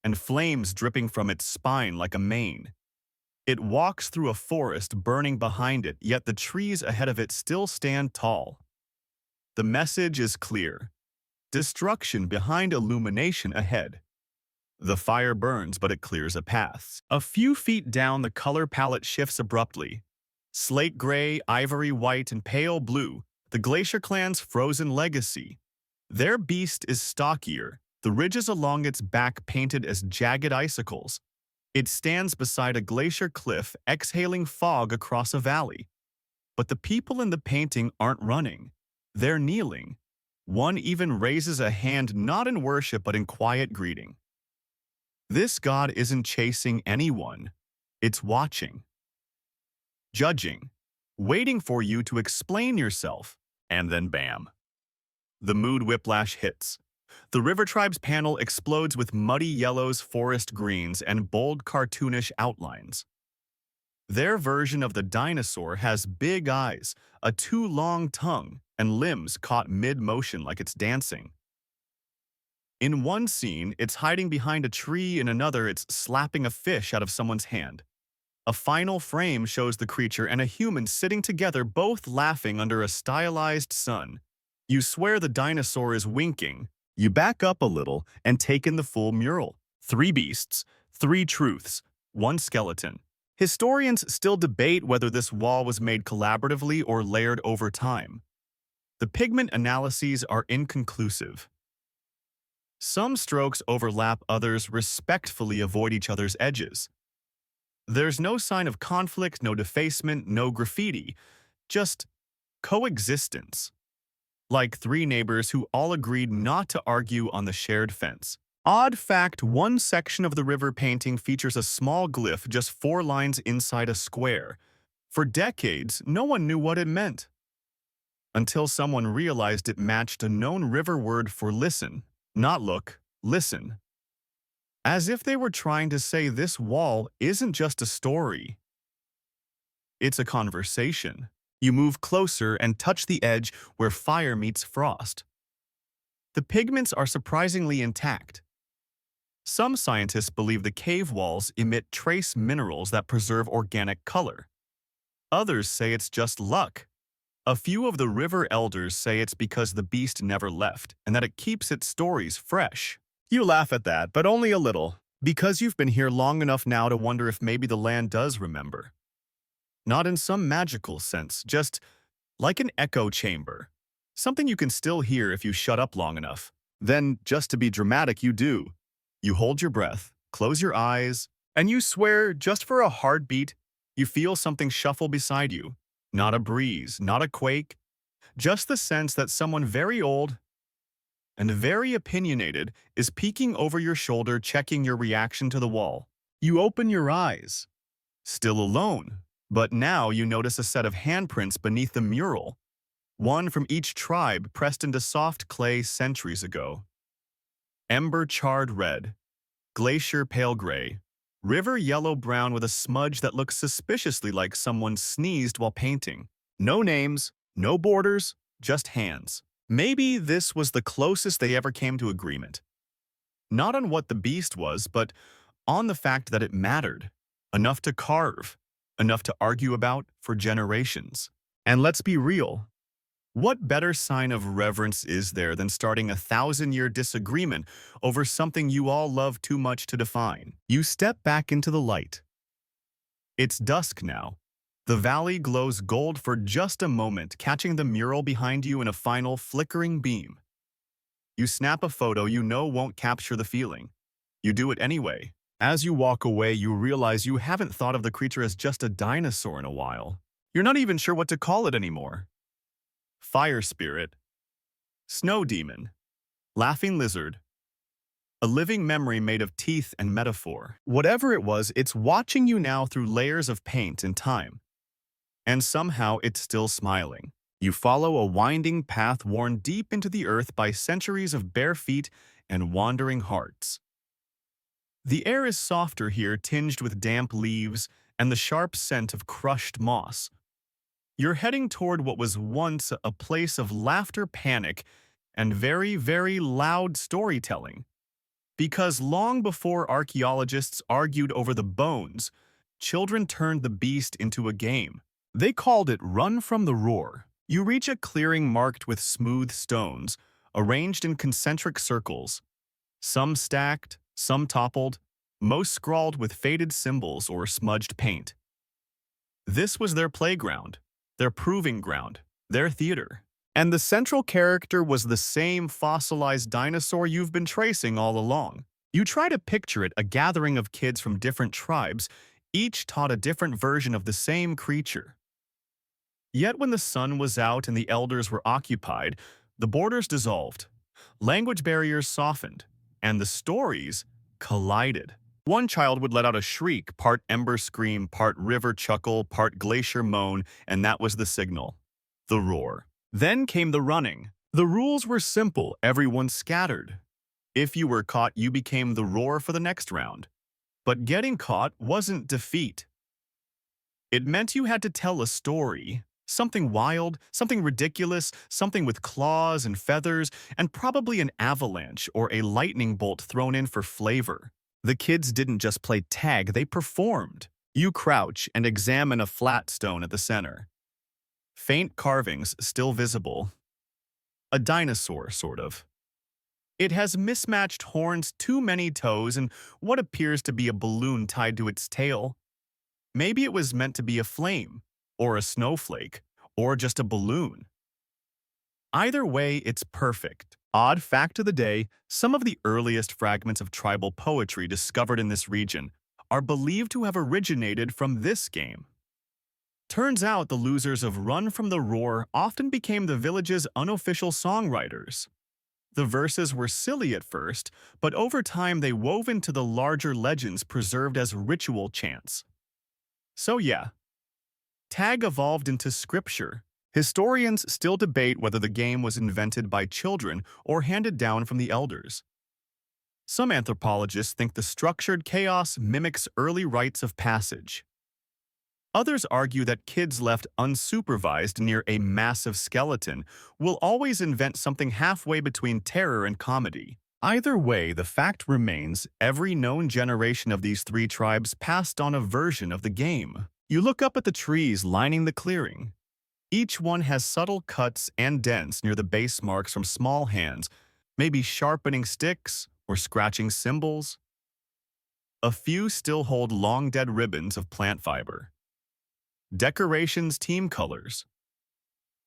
and flames dripping from its spine like a mane. It walks through a forest burning behind it, yet the trees ahead of it still stand tall. The message is clear. Destruction behind illumination ahead. The fire burns, but it clears a path. A few feet down, the color palette shifts abruptly. Slate gray, ivory white, and pale blue, the Glacier clan's frozen legacy. Their beast is stockier, the ridges along its back painted as jagged icicles. It stands beside a glacier cliff, exhaling fog across a valley. But the people in the painting aren't running. They're kneeling. One even raises a hand, not in worship but in quiet greeting. This god isn't chasing anyone. It's watching, judging, waiting for you to explain yourself. And then bam. The mood whiplash hits. The River Tribe's panel explodes with muddy yellows, forest greens, and bold cartoonish outlines. Their version of the dinosaur has big eyes, a too long tongue, and limbs caught mid-motion like it's dancing. In one scene, it's hiding behind a tree, in another it's slapping a fish out of someone's hand. A final frame shows the creature and a human sitting together, both laughing under a stylized sun. You swear the dinosaur is winking. You back up a little and take in the full mural. 3 beasts, 3 truths, 1 skeleton. Historians still debate whether this wall was made collaboratively or layered over time. The pigment analyses are inconclusive. Some strokes overlap, others respectfully avoid each other's edges. There's no sign of conflict, no defacement, no graffiti, just coexistence. Like 3 neighbors who all agreed not to argue on the shared fence. Odd fact, one section of the river painting features a small glyph just 4 lines inside a square. For decades, no one knew what it meant, until someone realized it matched a known river word for listen. Not look, listen. As if they were trying to say this wall isn't just a story. It's a conversation. You move closer and touch the edge where fire meets frost. The pigments are surprisingly intact. Some scientists believe the cave walls emit trace minerals that preserve organic color. Others say it's just luck. A few of the river elders say it's because the beast never left and that it keeps its stories fresh. You laugh at that, but only a little, because you've been here long enough now to wonder if maybe the land does remember. Not in some magical sense, just like an echo chamber. Something you can still hear if you shut up long enough. Then, just to be dramatic, you do. You hold your breath, close your eyes, and you swear, just for a heartbeat, you feel something shuffle beside you. Not a breeze, not a quake, just the sense that someone very old and very opinionated is peeking over your shoulder, checking your reaction to the wall. You open your eyes. Still alone, but now you notice a set of handprints beneath the mural, one from each tribe pressed into soft clay centuries ago. Ember charred red, glacier pale gray, river yellow-brown with a smudge that looks suspiciously like someone sneezed while painting. No names, no borders, just hands. Maybe this was the closest they ever came to agreement. Not on what the beast was, but on the fact that it mattered. Enough to carve, enough to argue about for generations. And let's be real. What better sign of reverence is there than starting a 1,000-year disagreement over something you all love too much to define? You step back into the light. It's dusk now. The valley glows gold for just a moment, catching the mural behind you in a final flickering beam. You snap a photo you know won't capture the feeling. You do it anyway. As you walk away, you realize you haven't thought of the creature as just a dinosaur in a while. You're not even sure what to call it anymore. Fire spirit, snow demon, laughing lizard, a living memory made of teeth and metaphor. Whatever it was, it's watching you now through layers of paint and time. And somehow it's still smiling. You follow a winding path worn deep into the earth by centuries of bare feet and wandering hearts. The air is softer here, tinged with damp leaves and the sharp scent of crushed moss. You're heading toward what was once a place of laughter, panic, and very, very loud storytelling. Because long before archaeologists argued over the bones, children turned the beast into a game. They called it Run from the Roar. You reach a clearing marked with smooth stones, arranged in concentric circles. Some stacked, some toppled, most scrawled with faded symbols or smudged paint. This was their playground. Their proving ground, their theater. And the central character was the same fossilized dinosaur you've been tracing all along. You try to picture it, a gathering of kids from different tribes, each taught a different version of the same creature. Yet when the sun was out and the elders were occupied, the borders dissolved, language barriers softened, and the stories collided. One child would let out a shriek, part ember scream, part river chuckle, part glacier moan, and that was the signal. The roar. Then came the running. The rules were simple, everyone scattered. If you were caught, you became the roar for the next round. But getting caught wasn't defeat. It meant you had to tell a story. Something wild, something ridiculous, something with claws and feathers, and probably an avalanche or a lightning bolt thrown in for flavor. The kids didn't just play tag, they performed. You crouch and examine a flat stone at the center. Faint carvings still visible. A dinosaur, sort of. It has mismatched horns, too many toes, and what appears to be a balloon tied to its tail. Maybe it was meant to be a flame, or a snowflake, or just a balloon. Either way, it's perfect. Odd fact of the day, some of the earliest fragments of tribal poetry discovered in this region are believed to have originated from this game. Turns out the losers of Run from the Roar often became the village's unofficial songwriters. The verses were silly at first, but over time they wove into the larger legends preserved as ritual chants. So yeah, tag evolved into scripture. Historians still debate whether the game was invented by children or handed down from the elders. Some anthropologists think the structured chaos mimics early rites of passage. Others argue that kids left unsupervised near a massive skeleton will always invent something halfway between terror and comedy. Either way, the fact remains every known generation of these three tribes passed on a version of the game. You look up at the trees lining the clearing. Each one has subtle cuts and dents near the base marks from small hands, maybe sharpening sticks or scratching symbols. A few still hold long dead ribbons of plant fiber, decorations, team colors,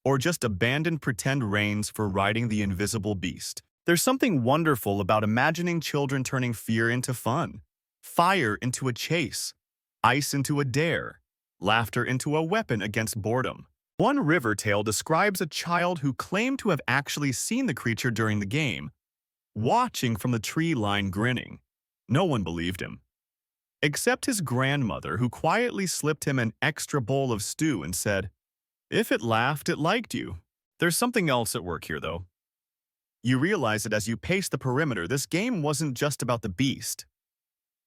or just abandoned pretend reins for riding the invisible beast. There's something wonderful about imagining children turning fear into fun, fire into a chase, ice into a dare, laughter into a weapon against boredom. One river tale describes a child who claimed to have actually seen the creature during the game, watching from the tree line grinning. No one believed him, except his grandmother, who quietly slipped him an extra bowl of stew and said, "If it laughed, it liked you." There's something else at work here, though. You realize that as you pace the perimeter, this game wasn't just about the beast.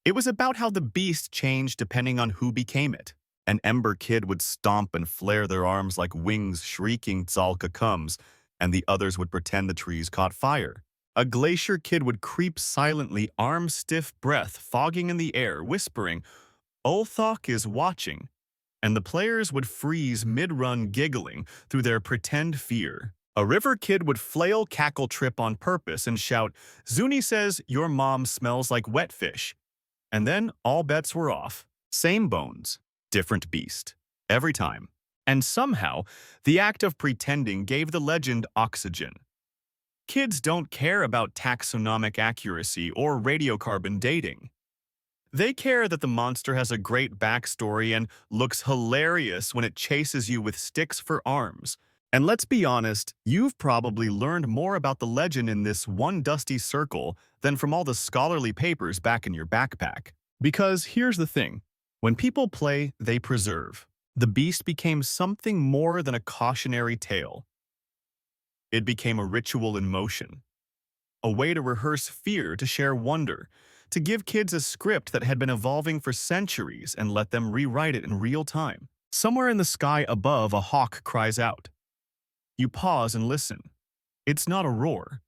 It was about how the beast changed depending on who became it. An ember kid would stomp and flare their arms like wings shrieking Zalka comes, and the others would pretend the trees caught fire. A glacier kid would creep silently, arm stiff, breath fogging in the air, whispering, "Ulthok is watching," and the players would freeze mid-run giggling through their pretend fear. A river kid would flail cackle trip on purpose and shout, "Zuni says your mom smells like wet fish." And then all bets were off. Same bones, different beast. Every time. And somehow, the act of pretending gave the legend oxygen. Kids don't care about taxonomic accuracy or radiocarbon dating. They care that the monster has a great backstory and looks hilarious when it chases you with sticks for arms. And let's be honest, you've probably learned more about the legend in this one dusty circle than from all the scholarly papers back in your backpack. Because here's the thing, when people play, they preserve. The beast became something more than a cautionary tale. It became a ritual in motion, a way to rehearse fear, to share wonder, to give kids a script that had been evolving for centuries and let them rewrite it in real time. Somewhere in the sky above, a hawk cries out. You pause and listen. It's not a roar,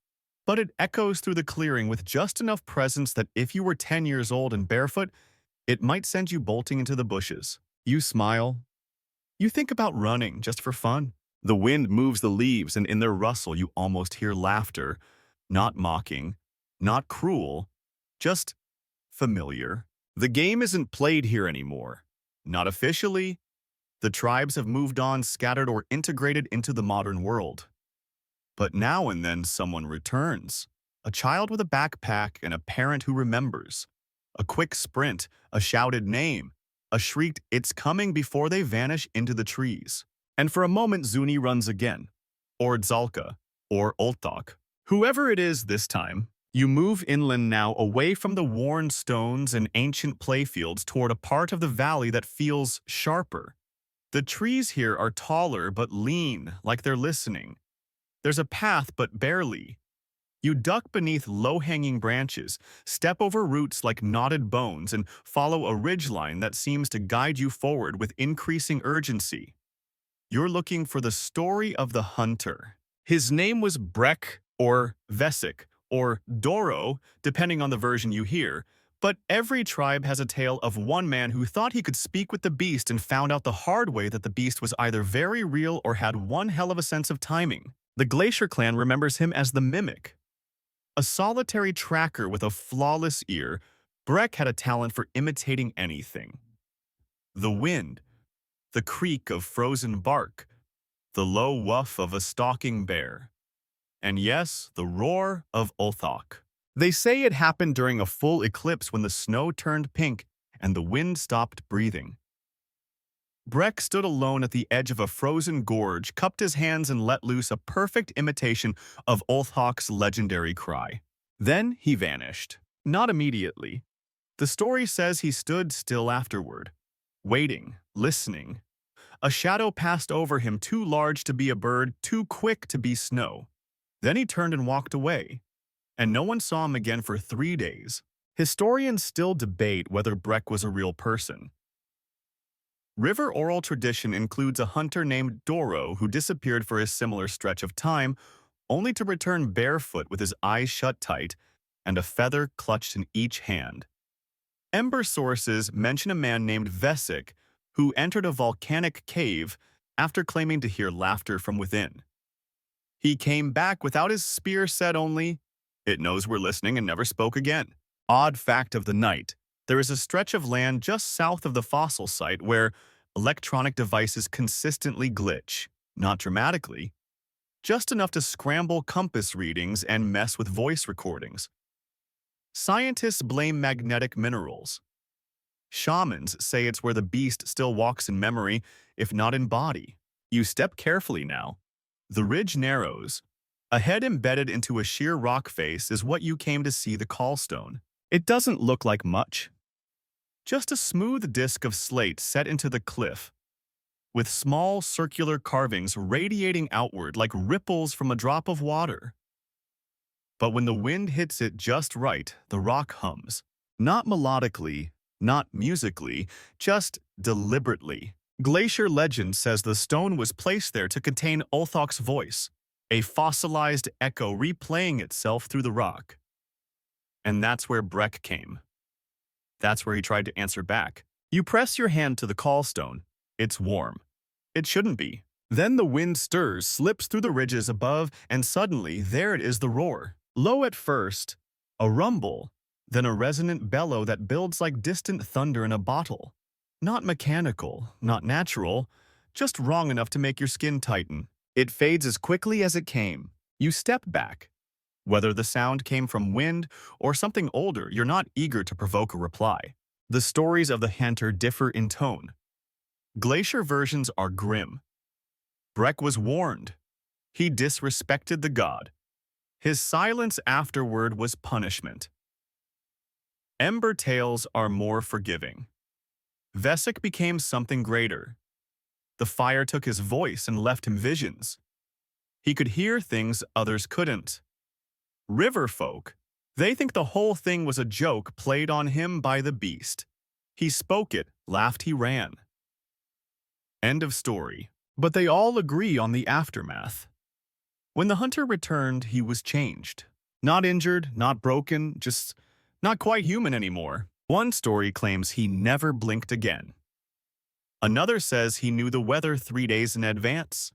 but it echoes through the clearing with just enough presence that if you were 10 years old and barefoot, it might send you bolting into the bushes. You smile. You think about running just for fun. The wind moves the leaves, and in their rustle you almost hear laughter. Not mocking, not cruel, just familiar. The game isn't played here anymore. Not officially. The tribes have moved on, scattered or integrated into the modern world. But now and then someone returns. A child with a backpack and a parent who remembers. A quick sprint, a shouted name, a shrieked "it's coming" before they vanish into the trees. And for a moment Zuni runs again. Or Zalka. Or Ulthok. Whoever it is this time, you move inland now, away from the worn stones and ancient playfields toward a part of the valley that feels sharper. The trees here are taller but lean, like they're listening. There's a path but barely. You duck beneath low-hanging branches, step over roots like knotted bones, and follow a ridgeline that seems to guide you forward with increasing urgency. You're looking for the story of the hunter. His name was Breck, or Vesic, or Doro, depending on the version you hear, but every tribe has a tale of one man who thought he could speak with the beast and found out the hard way that the beast was either very real or had one hell of a sense of timing. The Glacier clan remembers him as the Mimic. A solitary tracker with a flawless ear, Breck had a talent for imitating anything. The wind, the creak of frozen bark, the low woof of a stalking bear, and yes, the roar of Ulthok. They say it happened during a full eclipse when the snow turned pink and the wind stopped breathing. Breck stood alone at the edge of a frozen gorge, cupped his hands and let loose a perfect imitation of Ulthok's legendary cry. Then he vanished. Not immediately. The story says he stood still afterward, waiting, listening. A shadow passed over him, too large to be a bird, too quick to be snow. Then he turned and walked away, and no one saw him again for 3 days. Historians still debate whether Breck was a real person. River oral tradition includes a hunter named Doro who disappeared for a similar stretch of time, only to return barefoot with his eyes shut tight and a feather clutched in each hand. Ember sources mention a man named Vesic who entered a volcanic cave after claiming to hear laughter from within. He came back without his spear, said only, "It knows we're listening," and never spoke again. Odd fact of the night: there is a stretch of land just south of the fossil site where electronic devices consistently glitch, not dramatically, just enough to scramble compass readings and mess with voice recordings. Scientists blame magnetic minerals. Shamans say it's where the beast still walks in memory, if not in body. You step carefully now. The ridge narrows. A head embedded into a sheer rock face is what you came to see the callstone. It doesn't look like much. Just a smooth disk of slate set into the cliff, with small circular carvings radiating outward like ripples from a drop of water. But when the wind hits it just right, the rock hums. Not melodically, not musically, just deliberately. Glacier legend says the stone was placed there to contain Ulthok's voice, a fossilized echo replaying itself through the rock. And that's where Breck came. That's where he tried to answer back. You press your hand to the callstone. It's warm. It shouldn't be. Then the wind stirs, slips through the ridges above, and suddenly there it is, the roar. Low at first, a rumble, then a resonant bellow that builds like distant thunder in a bottle. Not mechanical, not natural, just wrong enough to make your skin tighten. It fades as quickly as it came. You step back. Whether the sound came from wind or something older, you're not eager to provoke a reply. The stories of the hunter differ in tone. Glacier versions are grim. Breck was warned. He disrespected the god. His silence afterward was punishment. Ember tales are more forgiving. Vesic became something greater. The fire took his voice and left him visions. He could hear things others couldn't. River folk, they think the whole thing was a joke played on him by the beast. He spoke it, laughed, he ran. End of story. But they all agree on the aftermath. When the hunter returned, he was changed. Not injured, not broken, just not quite human anymore. One story claims he never blinked again. Another says he knew the weather 3 days in advance.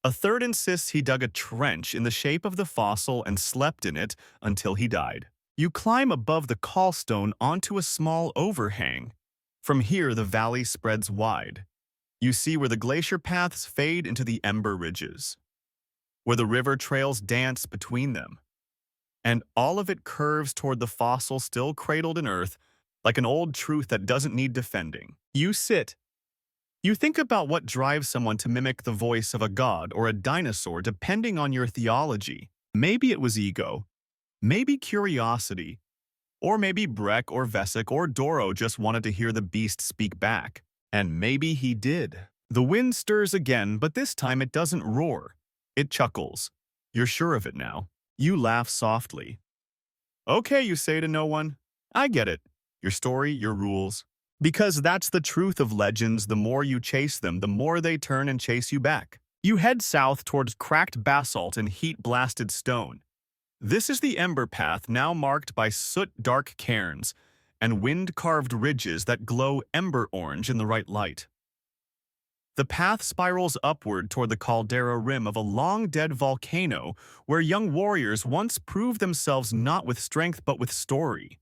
A third insists he dug a trench in the shape of the fossil and slept in it until he died. You climb above the callstone onto a small overhang. From here, the valley spreads wide. You see where the glacier paths fade into the ember ridges, where the river trails dance between them. And all of it curves toward the fossil still cradled in earth, like an old truth that doesn't need defending. You sit. You think about what drives someone to mimic the voice of a god or a dinosaur depending on your theology. Maybe it was ego, maybe curiosity, or maybe Breck or Vesic or Doro just wanted to hear the beast speak back. And maybe he did. The wind stirs again, but this time it doesn't roar. It chuckles. You're sure of it now. You laugh softly. Okay, you say to no one. I get it. Your story, your rules. Because that's the truth of legends. The more you chase them, the more they turn and chase you back. You head south towards cracked basalt and heat-blasted stone. This is the Ember Path, now marked by soot-dark cairns and wind-carved ridges that glow ember orange in the right light. The path spirals upward toward the caldera rim of a long-dead volcano where young warriors once proved themselves not with strength but with story.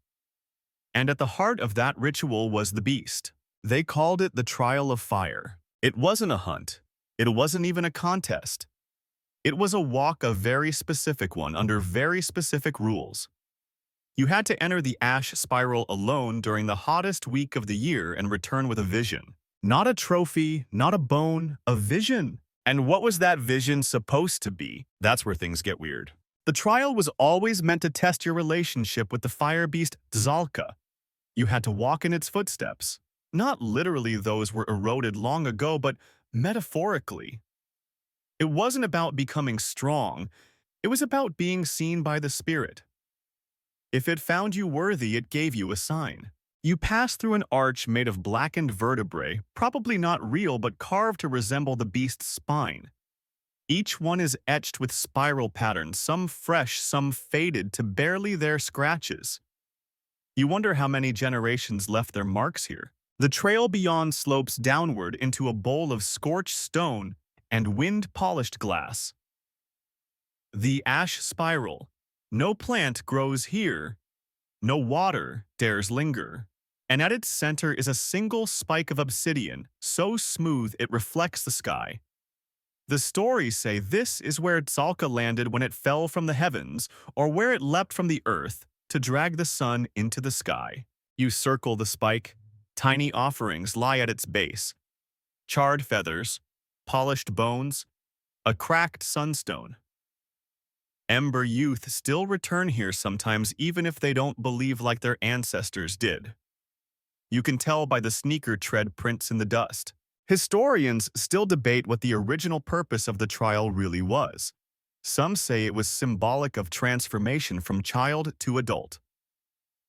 And at the heart of that ritual was the beast. They called it the Trial of Fire. It wasn't a hunt. It wasn't even a contest. It was a walk, a very specific one, under very specific rules. You had to enter the ash spiral alone during the hottest week of the year and return with a vision. Not a trophy, not a bone, a vision. And what was that vision supposed to be? That's where things get weird. The trial was always meant to test your relationship with the fire beast Zalka. You had to walk in its footsteps. Not literally, those were eroded long ago, but metaphorically. It wasn't about becoming strong. It was about being seen by the spirit. If it found you worthy, it gave you a sign. You pass through an arch made of blackened vertebrae, probably not real but carved to resemble the beast's spine. Each one is etched with spiral patterns, some fresh, some faded to barely their scratches. You wonder how many generations left their marks here. The trail beyond slopes downward into a bowl of scorched stone and wind-polished glass. The ash spiral. No plant grows here. No water dares linger. And at its center is a single spike of obsidian, so smooth it reflects the sky. The stories say this is where Tzalka landed when it fell from the heavens, or where it leapt from the earth to drag the sun into the sky. You circle the spike. Tiny offerings lie at its base. Charred feathers, polished bones, a cracked sunstone. Ember youth still return here sometimes even if they don't believe like their ancestors did. You can tell by the sneaker tread prints in the dust. Historians still debate what the original purpose of the trial really was. Some say it was symbolic of transformation from child to adult.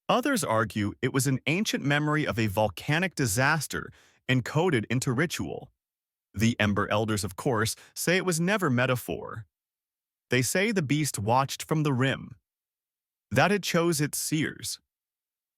Others argue it was an ancient memory of a volcanic disaster encoded into ritual. The Ember Elders, of course, say it was never metaphor. They say the beast watched from the rim, that it chose its seers,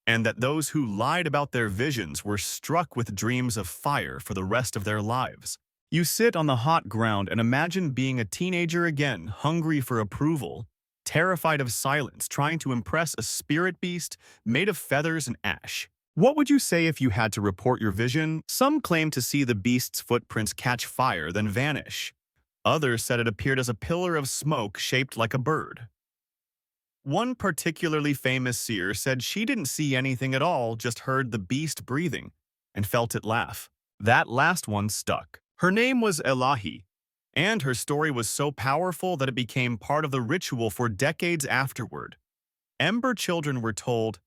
and that those who lied about their visions were struck with dreams of fire for the rest of their lives. You sit on the hot ground and imagine being a teenager again, hungry for approval, terrified of silence, trying to impress a spirit beast made of feathers and ash. What would you say if you had to report your vision? Some claim to see the beast's footprints catch fire, then vanish. Others said it appeared as a pillar of smoke shaped like a bird. One particularly famous seer said she didn't see anything at all, just heard the beast breathing and felt it laugh. That last one stuck. Her name was Elahi, and her story was so powerful that it became part of the ritual for decades afterward. Ember children were told,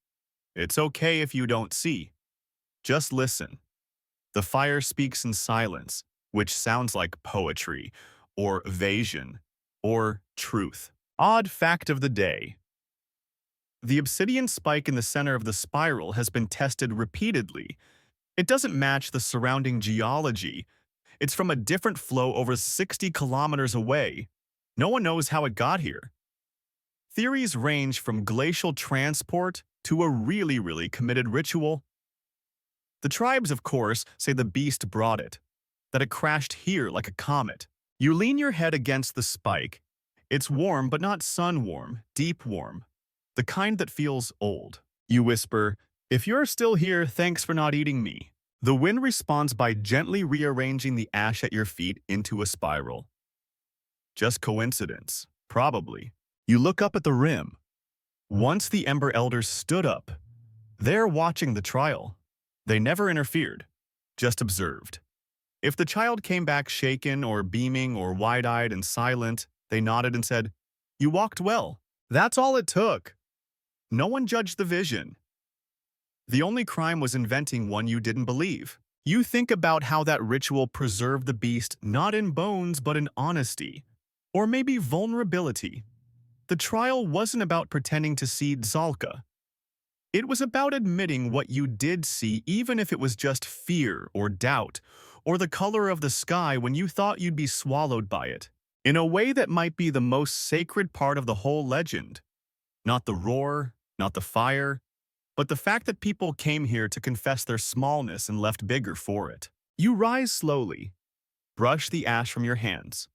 "It's okay if you don't see. Just listen." The fire speaks in silence, which sounds like poetry, or evasion, or truth. Odd fact of the day. The obsidian spike in the center of the spiral has been tested repeatedly. It doesn't match the surrounding geology. It's from a different flow over 60 kilometers away. No one knows how it got here. Theories range from glacial transport to a really committed ritual. The tribes, of course, say the beast brought it, that it crashed here like a comet. You lean your head against the spike. It's warm, but not sun-warm, deep warm. The kind that feels old. You whisper, "If you're still here, thanks for not eating me." The wind responds by gently rearranging the ash at your feet into a spiral. Just coincidence, probably. You look up at the rim. Once the Ember Elders stood up, they're watching the trial. They never interfered, just observed. If the child came back shaken or beaming or wide-eyed and silent, they nodded and said, "You walked well." That's all it took. No one judged the vision. The only crime was inventing one you didn't believe. You think about how that ritual preserved the beast not in bones but in honesty, or maybe vulnerability. The trial wasn't about pretending to see Tzalka. It was about admitting what you did see, even if it was just fear or doubt, or the color of the sky when you thought you'd be swallowed by it, in a way that might be the most sacred part of the whole legend. Not the roar, not the fire, but the fact that people came here to confess their smallness and left bigger for it. You rise slowly, brush the ash from your hands.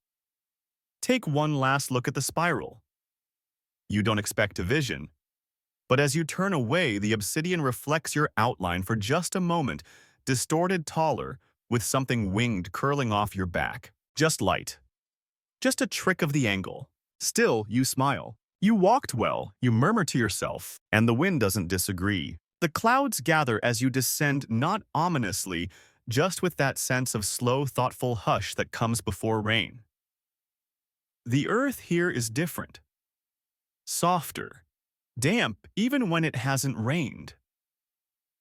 Take one last look at the spiral. You don't expect a vision, but as you turn away, the obsidian reflects your outline for just a moment, distorted taller, with something winged curling off your back. Just light. Just a trick of the angle. Still, you smile. You walked well, you murmur to yourself, and the wind doesn't disagree. The clouds gather as you descend, not ominously, just with that sense of slow, thoughtful hush that comes before rain. The earth here is different. Softer. Damp, even when it hasn't rained.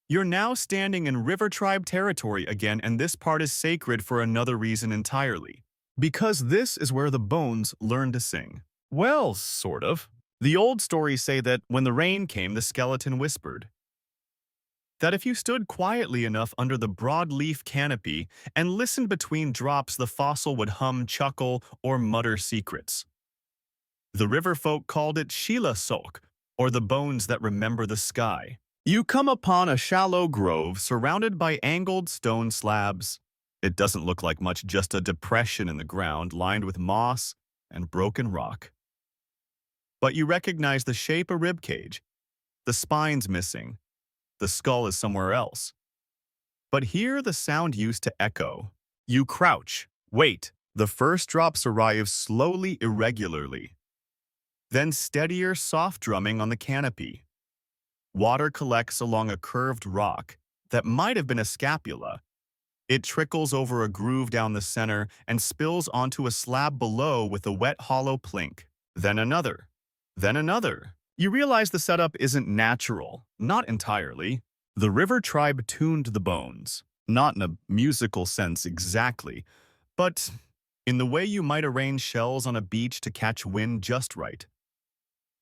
You're now standing in River Tribe territory again, and this part is sacred for another reason entirely. Because this is where the bones learn to sing. Well, sort of. The old stories say that when the rain came, the skeleton whispered. that if you stood quietly enough under the broadleaf canopy and listened between drops, the fossil would hum, chuckle, or mutter secrets. The river folk called it Sheila Sok, or the bones that remember the sky. You come upon a shallow grove surrounded by angled stone slabs. It doesn't look like much, just a depression in the ground lined with moss and broken rock. But you recognize the shape of rib cage. The spine's missing. The skull is somewhere else. But here the sound used to echo. You crouch. Wait. The first drops arrive slowly, irregularly. Then steadier, soft drumming on the canopy. Water collects along a curved rock that might have been a scapula. It trickles over a groove down the center and spills onto a slab below with a wet, hollow plink. Then another. Then another. You realize the setup isn't natural, not entirely. The river tribe tuned the bones, not in a musical sense exactly, but in the way you might arrange shells on a beach to catch wind just right.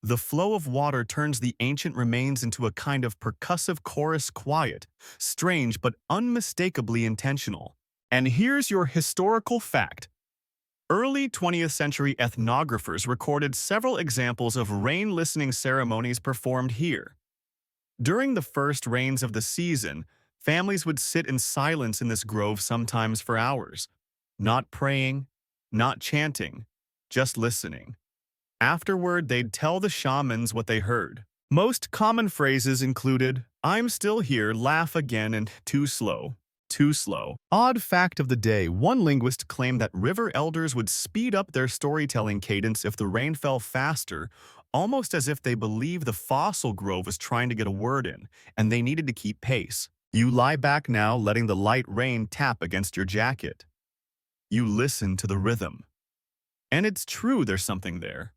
The flow of water turns the ancient remains into a kind of percussive chorus, quiet, strange, but unmistakably intentional. And here's your historical fact. Early 20th century ethnographers recorded several examples of rain listening ceremonies performed here. During the first rains of the season, families would sit in silence in this grove, sometimes for hours, not praying, not chanting, just listening. Afterward, they'd tell the shamans what they heard. Most common phrases included, "I'm still here, laugh again," and "too slow, too slow." Odd fact of the day, one linguist claimed that river elders would speed up their storytelling cadence if the rain fell faster, almost as if they believed the fossil grove was trying to get a word in, and they needed to keep pace. You lie back now, letting the light rain tap against your jacket. You listen to the rhythm. And it's true, there's something there.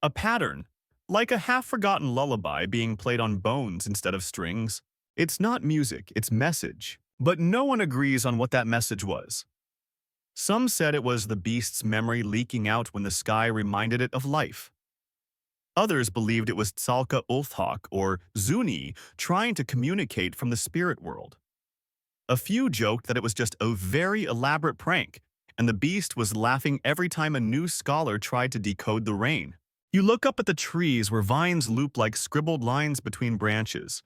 A pattern, like a half-forgotten lullaby being played on bones instead of strings. It's not music, it's message. But no one agrees on what that message was. Some said it was the beast's memory leaking out when the sky reminded it of life. Others believed it was Tsalka Ulthok or Zuni trying to communicate from the spirit world. A few joked that it was just a very elaborate prank, and the beast was laughing every time a new scholar tried to decode the rain. You look up at the trees where vines loop like scribbled lines between branches.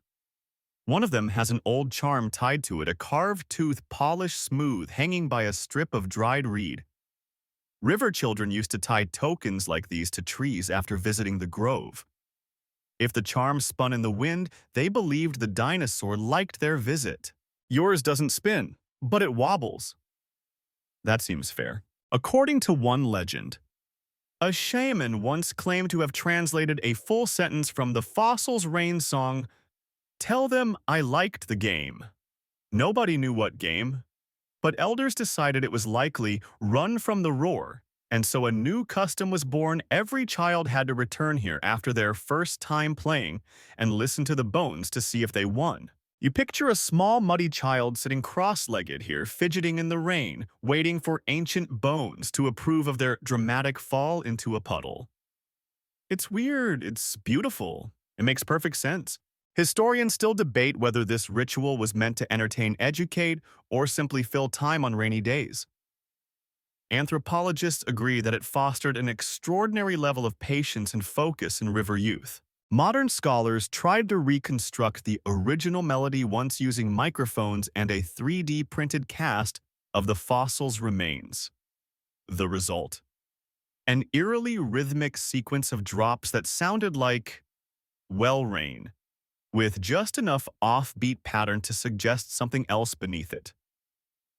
One of them has an old charm tied to it, a carved tooth polished smooth hanging by a strip of dried reed. River children used to tie tokens like these to trees after visiting the grove. If the charm spun in the wind, they believed the dinosaur liked their visit. Yours doesn't spin, but it wobbles. That seems fair. According to one legend, a shaman once claimed to have translated a full sentence from the Fossil's Rain song, "Tell them I liked the game." Nobody knew what game, but elders decided it was likely Run from the Roar, and so a new custom was born. Every child had to return here after their first time playing and listen to the bones to see if they won. You picture a small, muddy child sitting cross-legged here, fidgeting in the rain, waiting for ancient bones to approve of their dramatic fall into a puddle. It's weird, it's beautiful, it makes perfect sense. Historians still debate whether this ritual was meant to entertain, educate, or simply fill time on rainy days. Anthropologists agree that it fostered an extraordinary level of patience and focus in river youth. Modern scholars tried to reconstruct the original melody once using microphones and a 3D printed cast of the fossil's remains. The result? An eerily rhythmic sequence of drops that sounded like, well, rain, with just enough offbeat pattern to suggest something else beneath it.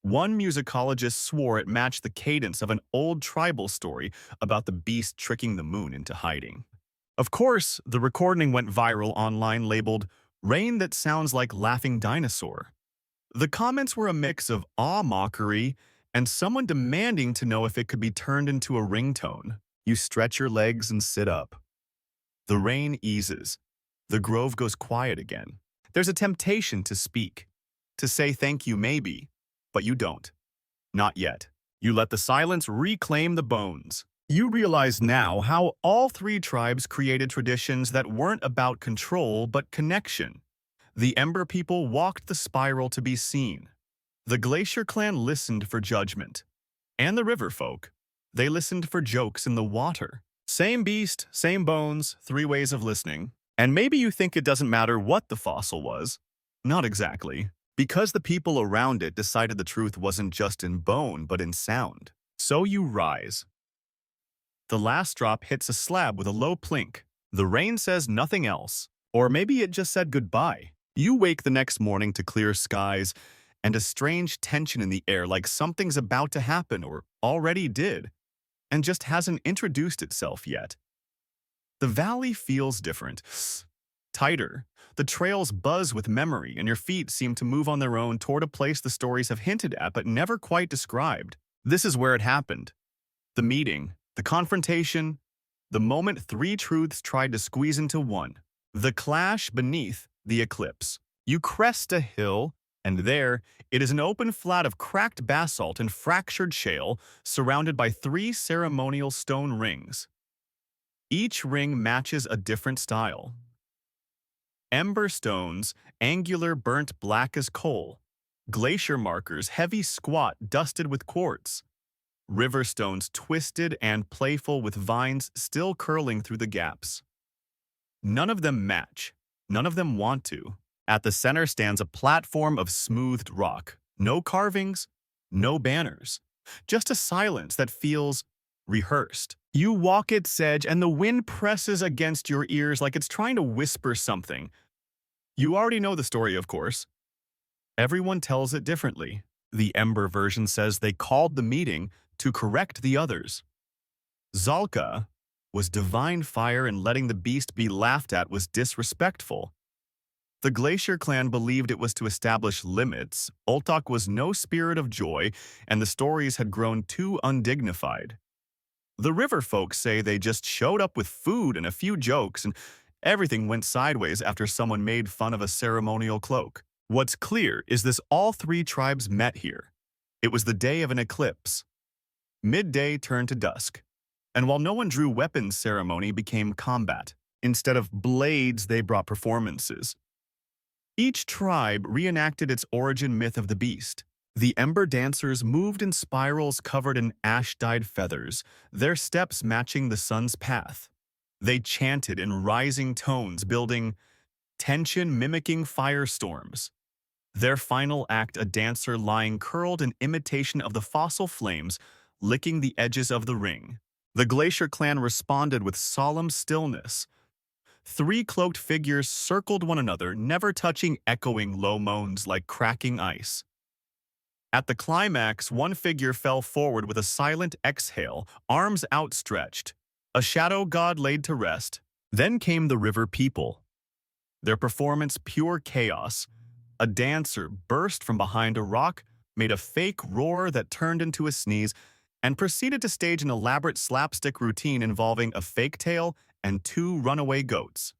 One musicologist swore it matched the cadence of an old tribal story about the beast tricking the moon into hiding. Of course, the recording went viral online, labeled "Rain That Sounds Like Laughing Dinosaur." The comments were a mix of awe, mockery, and someone demanding to know if it could be turned into a ringtone. You stretch your legs and sit up. The rain eases. The grove goes quiet again. There's a temptation to speak, to say thank you maybe, but you don't. Not yet. You let the silence reclaim the bones. You realize now how all three tribes created traditions that weren't about control but connection. The Ember people walked the spiral to be seen. The Glacier clan listened for judgment. And the River folk, they listened for jokes in the water. Same beast, same bones, three ways of listening. And maybe you think it doesn't matter what the fossil was. Not exactly. Because the people around it decided the truth wasn't just in bone, but in sound. So you rise. The last drop hits a slab with a low plink. The rain says nothing else. Or maybe it just said goodbye. You wake the next morning to clear skies and a strange tension in the air, like something's about to happen or already did, and just hasn't introduced itself yet. The valley feels different, tighter. The trails buzz with memory, and your feet seem to move on their own toward a place the stories have hinted at but never quite described. This is where it happened. The meeting, the confrontation, the moment three truths tried to squeeze into one. The clash beneath the eclipse. You crest a hill, and there, it is an open flat of cracked basalt and fractured shale, surrounded by three ceremonial stone rings. Each ring matches a different style. Ember stones, angular, burnt black as coal. Glacier markers, heavy, squat, dusted with quartz. River stones, twisted and playful with vines still curling through the gaps. None of them match. None of them want to. At the center stands a platform of smoothed rock. No carvings, no banners. Just a silence that feels rehearsed. You walk its edge and the wind presses against your ears like it's trying to whisper something. You already know the story, of course. Everyone tells it differently. The Ember version says they called the meeting to correct the others. Zalka was divine fire, and letting the beast be laughed at was disrespectful. The Glacier clan believed it was to establish limits. Oltok was no spirit of joy, and the stories had grown too undignified. The River folks say they just showed up with food and a few jokes, and everything went sideways after someone made fun of a ceremonial cloak. What's clear is this: all three tribes met here. It was the day of an eclipse. Midday turned to dusk, and while no one drew weapons, ceremony became combat. Instead of blades, they brought performances. Each tribe reenacted its origin myth of the beast. The Ember dancers moved in spirals covered in ash-dyed feathers, their steps matching the sun's path. They chanted in rising tones, building tension, mimicking firestorms. Their final act, a dancer lying curled in imitation of the fossil flames, licking the edges of the ring. The Glacier clan responded with solemn stillness. Three cloaked figures circled one another, never touching, echoing low moans like cracking ice. At the climax, one figure fell forward with a silent exhale, arms outstretched, a shadow god laid to rest. Then came the River people. Their performance pure chaos. A dancer burst from behind a rock, made a fake roar that turned into a sneeze, and proceeded to stage an elaborate slapstick routine involving a fake tail and two runaway goats.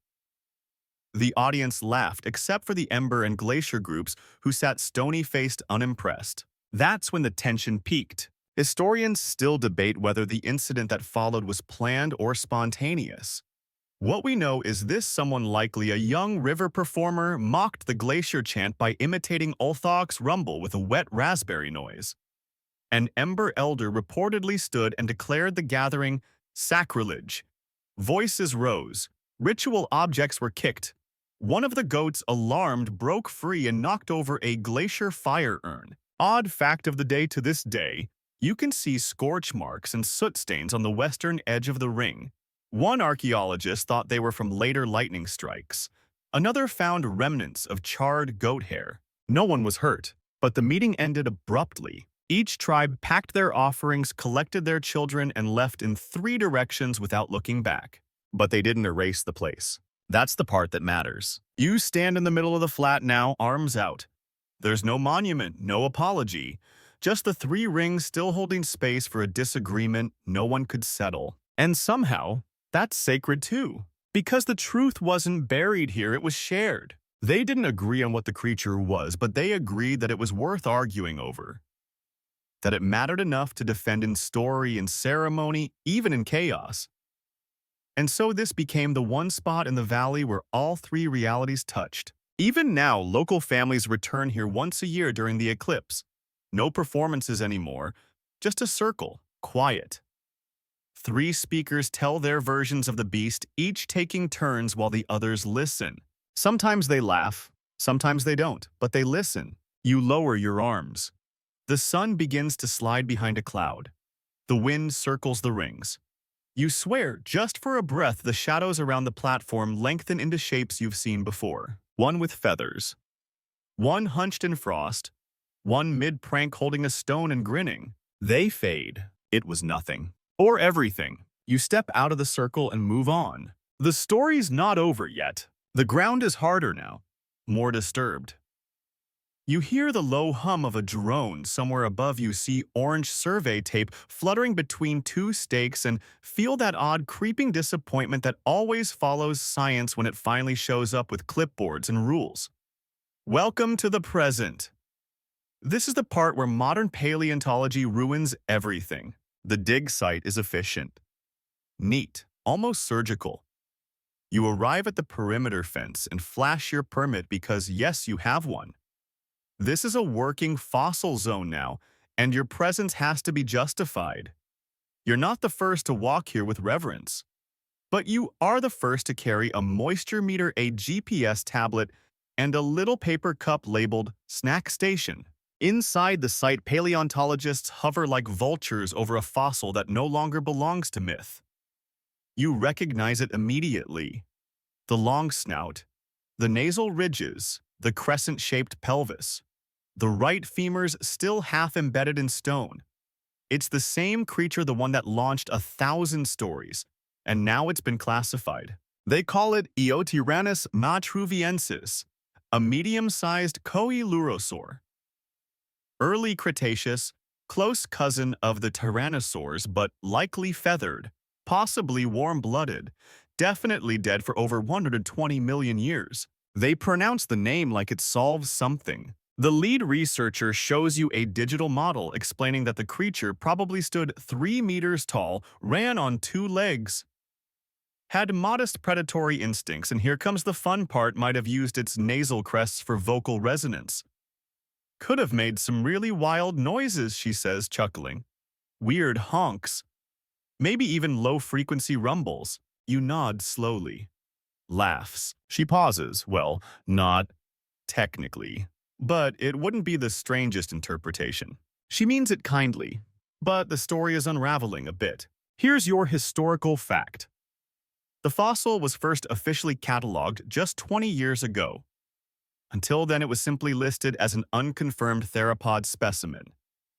The audience laughed, except for the Ember and Glacier groups, who sat stony-faced, unimpressed. That's when the tension peaked. Historians still debate whether the incident that followed was planned or spontaneous. What we know is this: someone, likely a young river performer, mocked the Glacier chant by imitating Olthok's rumble with a wet raspberry noise. An Ember elder reportedly stood and declared the gathering sacrilege. Voices rose. Ritual objects were kicked. One of the goats, alarmed, broke free and knocked over a Glacier fire urn. Odd fact of the day: to this day, you can see scorch marks and soot stains on the western edge of the ring. One archaeologist thought they were from later lightning strikes. Another found remnants of charred goat hair. No one was hurt, but the meeting ended abruptly. Each tribe packed their offerings, collected their children, and left in three directions without looking back. But they didn't erase the place. That's the part that matters. You stand in the middle of the flat now, arms out. There's no monument, no apology, just the three rings still holding space for a disagreement no one could settle. And somehow, that's sacred too. Because the truth wasn't buried here, it was shared. They didn't agree on what the creature was, but they agreed that it was worth arguing over. That it mattered enough to defend in story and ceremony, even in chaos. And so this became the one spot in the valley where all three realities touched. Even now, local families return here once a year during the eclipse. No performances anymore, just a circle, quiet. Three speakers tell their versions of the beast, each taking turns while the others listen. Sometimes they laugh, sometimes they don't, but they listen. You lower your arms. The sun begins to slide behind a cloud. The wind circles the rings. You swear, just for a breath, the shadows around the platform lengthen into shapes you've seen before. One with feathers, one hunched in frost, one mid-prank holding a stone and grinning. They fade. It was nothing. Or everything. You step out of the circle and move on. The story's not over yet. The ground is harder now, more disturbed. You hear the low hum of a drone somewhere above you, see orange survey tape fluttering between two stakes, and feel that odd creeping disappointment that always follows science when it finally shows up with clipboards and rules. Welcome to the present. This is the part where modern paleontology ruins everything. The dig site is efficient, neat, almost surgical. You arrive at the perimeter fence and flash your permit because, yes, you have one. This is a working fossil zone now, and your presence has to be justified. You're not the first to walk here with reverence, but you are the first to carry a moisture meter, a GPS tablet, and a little paper cup labeled Snack Station. Inside the site, paleontologists hover like vultures over a fossil that no longer belongs to myth. You recognize it immediately. The long snout, the nasal ridges, the crescent-shaped pelvis. The right femur's still half embedded in stone. It's the same creature, the one that launched 1,000 stories, and now it's been classified. They call it Eotyrannus matruviensis, a medium-sized coelurosaur. Early Cretaceous, close cousin of the tyrannosaurs, but likely feathered, possibly warm-blooded, definitely dead for over 120 million years. They pronounce the name like it solves something. The lead researcher shows you a digital model explaining that the creature probably stood 3 meters tall, ran on 2 legs, had modest predatory instincts, and here comes the fun part, might have used its nasal crests for vocal resonance. Could have made some really wild noises, she says, chuckling. Weird honks. Maybe even low-frequency rumbles. You nod slowly. Laughs. She pauses. Well, not technically. But it wouldn't be the strangest interpretation. She means it kindly, but the story is unraveling a bit. Here's your historical fact. The fossil was first officially catalogued just 20 years ago. Until then, it was simply listed as an unconfirmed theropod specimen.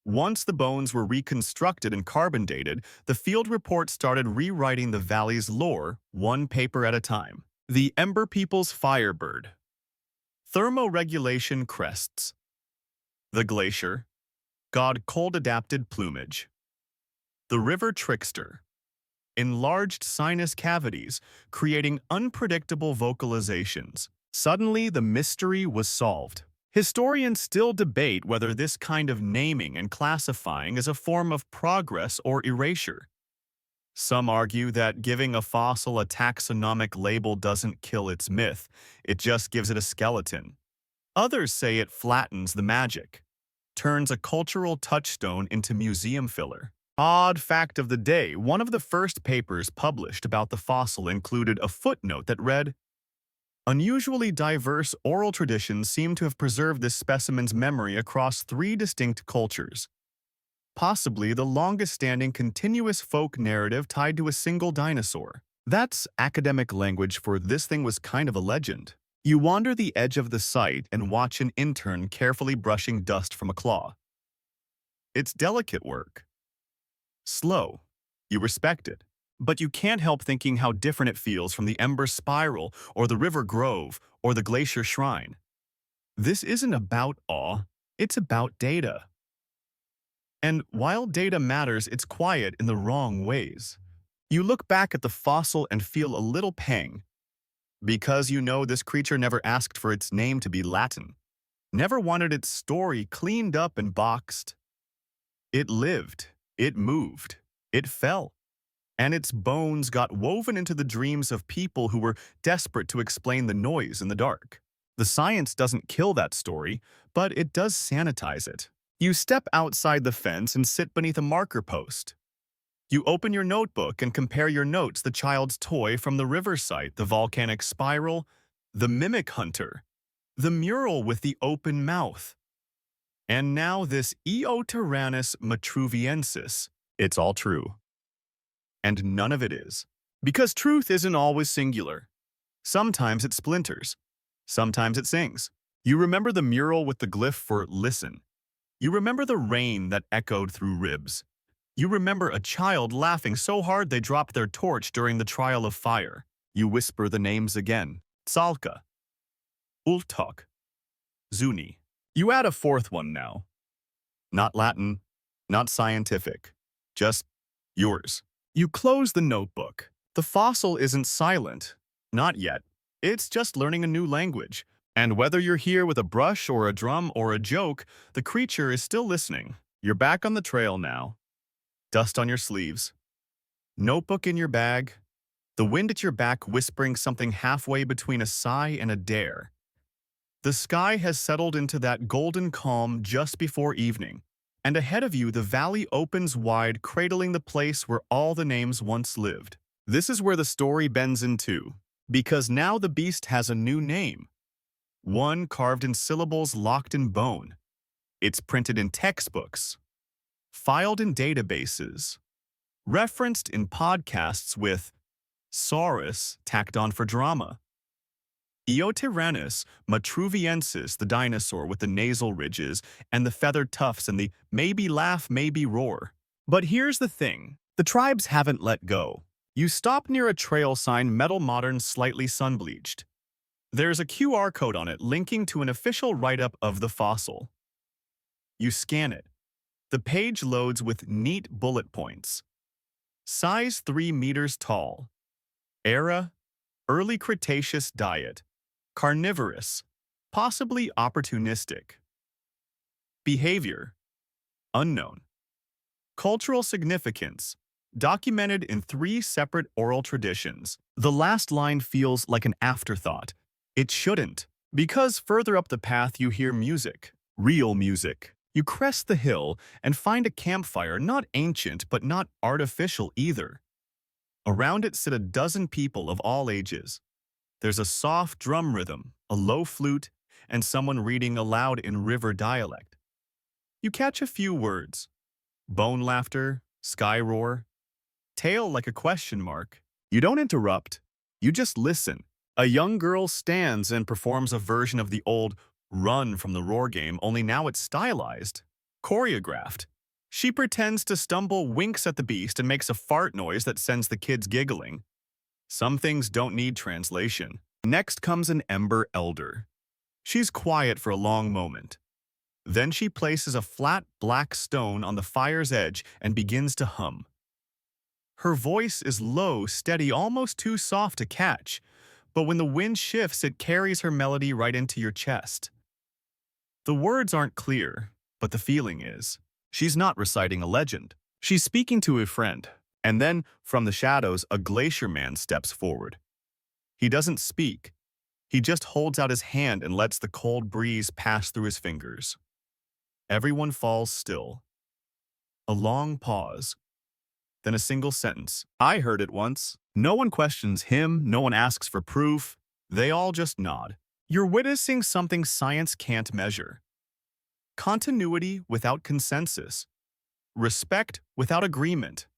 Once the bones were reconstructed and carbon dated, the field report started rewriting the valley's lore, one paper at a time. The Ember People's Firebird. Thermoregulation crests. The glacier. God cold-adapted plumage. The river trickster. Enlarged sinus cavities, creating unpredictable vocalizations. Suddenly, the mystery was solved. Historians still debate whether this kind of naming and classifying is a form of progress or erasure. Some argue that giving a fossil a taxonomic label doesn't kill its myth, it just gives it a skeleton. Others say it flattens the magic, turns a cultural touchstone into museum filler. Odd fact of the day, one of the first papers published about the fossil included a footnote that read, "Unusually diverse oral traditions seem to have preserved this specimen's memory across 3 distinct cultures. Possibly the longest-standing continuous folk narrative tied to a single dinosaur." That's academic language for this thing was kind of a legend. You wander the edge of the site and watch an intern carefully brushing dust from a claw. It's delicate work. Slow. You respect it. But you can't help thinking how different it feels from the Ember Spiral or the River Grove or the Glacier Shrine. This isn't about awe, it's about data. And while data matters, it's quiet in the wrong ways. You look back at the fossil and feel a little pang, because you know this creature never asked for its name to be Latin, never wanted its story cleaned up and boxed. It lived, it moved, it fell, and its bones got woven into the dreams of people who were desperate to explain the noise in the dark. The science doesn't kill that story, but it does sanitize it. You step outside the fence and sit beneath a marker post. You open your notebook and compare your notes: the child's toy from the river site, the volcanic spiral, the mimic hunter, the mural with the open mouth. And now this Eotyrannus matruviensis. It's all true. And none of it is. Because truth isn't always singular. Sometimes it splinters. Sometimes it sings. You remember the mural with the glyph for listen. You remember the rain that echoed through ribs. You remember a child laughing so hard they dropped their torch during the trial of fire. You whisper the names again. Salka, Ultok, Zuni. You add a fourth one now. Not Latin, not scientific, just yours. You close the notebook. The fossil isn't silent. Not yet. It's just learning a new language. And whether you're here with a brush or a drum or a joke, the creature is still listening. You're back on the trail now. Dust on your sleeves. Notebook in your bag. The wind at your back whispering something halfway between a sigh and a dare. The sky has settled into that golden calm just before evening, and ahead of you the valley opens wide, cradling the place where all the names once lived. This is where the story bends in two, because now the beast has a new name. One carved in syllables locked in bone. It's printed in textbooks, filed in databases, referenced in podcasts with Saurus tacked on for drama. Eotyrannus matruviensis, the dinosaur with the nasal ridges and the feathered tufts and the maybe laugh, maybe roar. But here's the thing. The tribes haven't let go. You stop near a trail sign, metal modern, slightly sun-bleached. There's a QR code on it linking to an official write-up of the fossil. You scan it. The page loads with neat bullet points. Size 3 meters tall. Era, early Cretaceous diet. Carnivorous, possibly opportunistic. Behavior, unknown. Cultural significance, documented in 3 separate oral traditions. The last line feels like an afterthought. It shouldn't, because further up the path you hear music, real music. You crest the hill and find a campfire, not ancient but not artificial either. Around it sit a dozen people of all ages. There's a soft drum rhythm, a low flute, and someone reading aloud in river dialect. You catch a few words: bone laughter, sky roar, tail like a question mark. You don't interrupt. You just listen. A young girl stands and performs a version of the old Run from the Roar game, only now it's stylized, choreographed. She pretends to stumble, winks at the beast, and makes a fart noise that sends the kids giggling. Some things don't need translation. Next comes an Ember Elder. She's quiet for a long moment. Then she places a flat black stone on the fire's edge and begins to hum. Her voice is low, steady, almost too soft to catch, but when the wind shifts, it carries her melody right into your chest. The words aren't clear, but the feeling is. She's not reciting a legend. She's speaking to a friend. And then, from the shadows, a glacier man steps forward. He doesn't speak. He just holds out his hand and lets the cold breeze pass through his fingers. Everyone falls still. A long pause. Then a single sentence. I heard it once. No one questions him. No one asks for proof. They all just nod. You're witnessing something science can't measure. Continuity without consensus. Respect without agreement.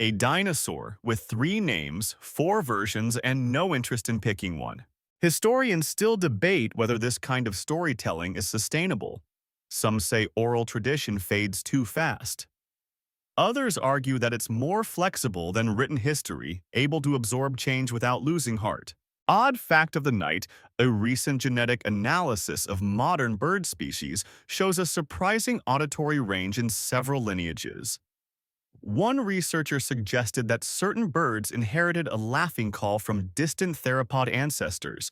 A dinosaur with 3 names, 4 versions, and no interest in picking one. Historians still debate whether this kind of storytelling is sustainable. Some say oral tradition fades too fast. Others argue that it's more flexible than written history, able to absorb change without losing heart. Odd fact of the night, a recent genetic analysis of modern bird species shows a surprising auditory range in several lineages. One researcher suggested that certain birds inherited a laughing call from distant theropod ancestors.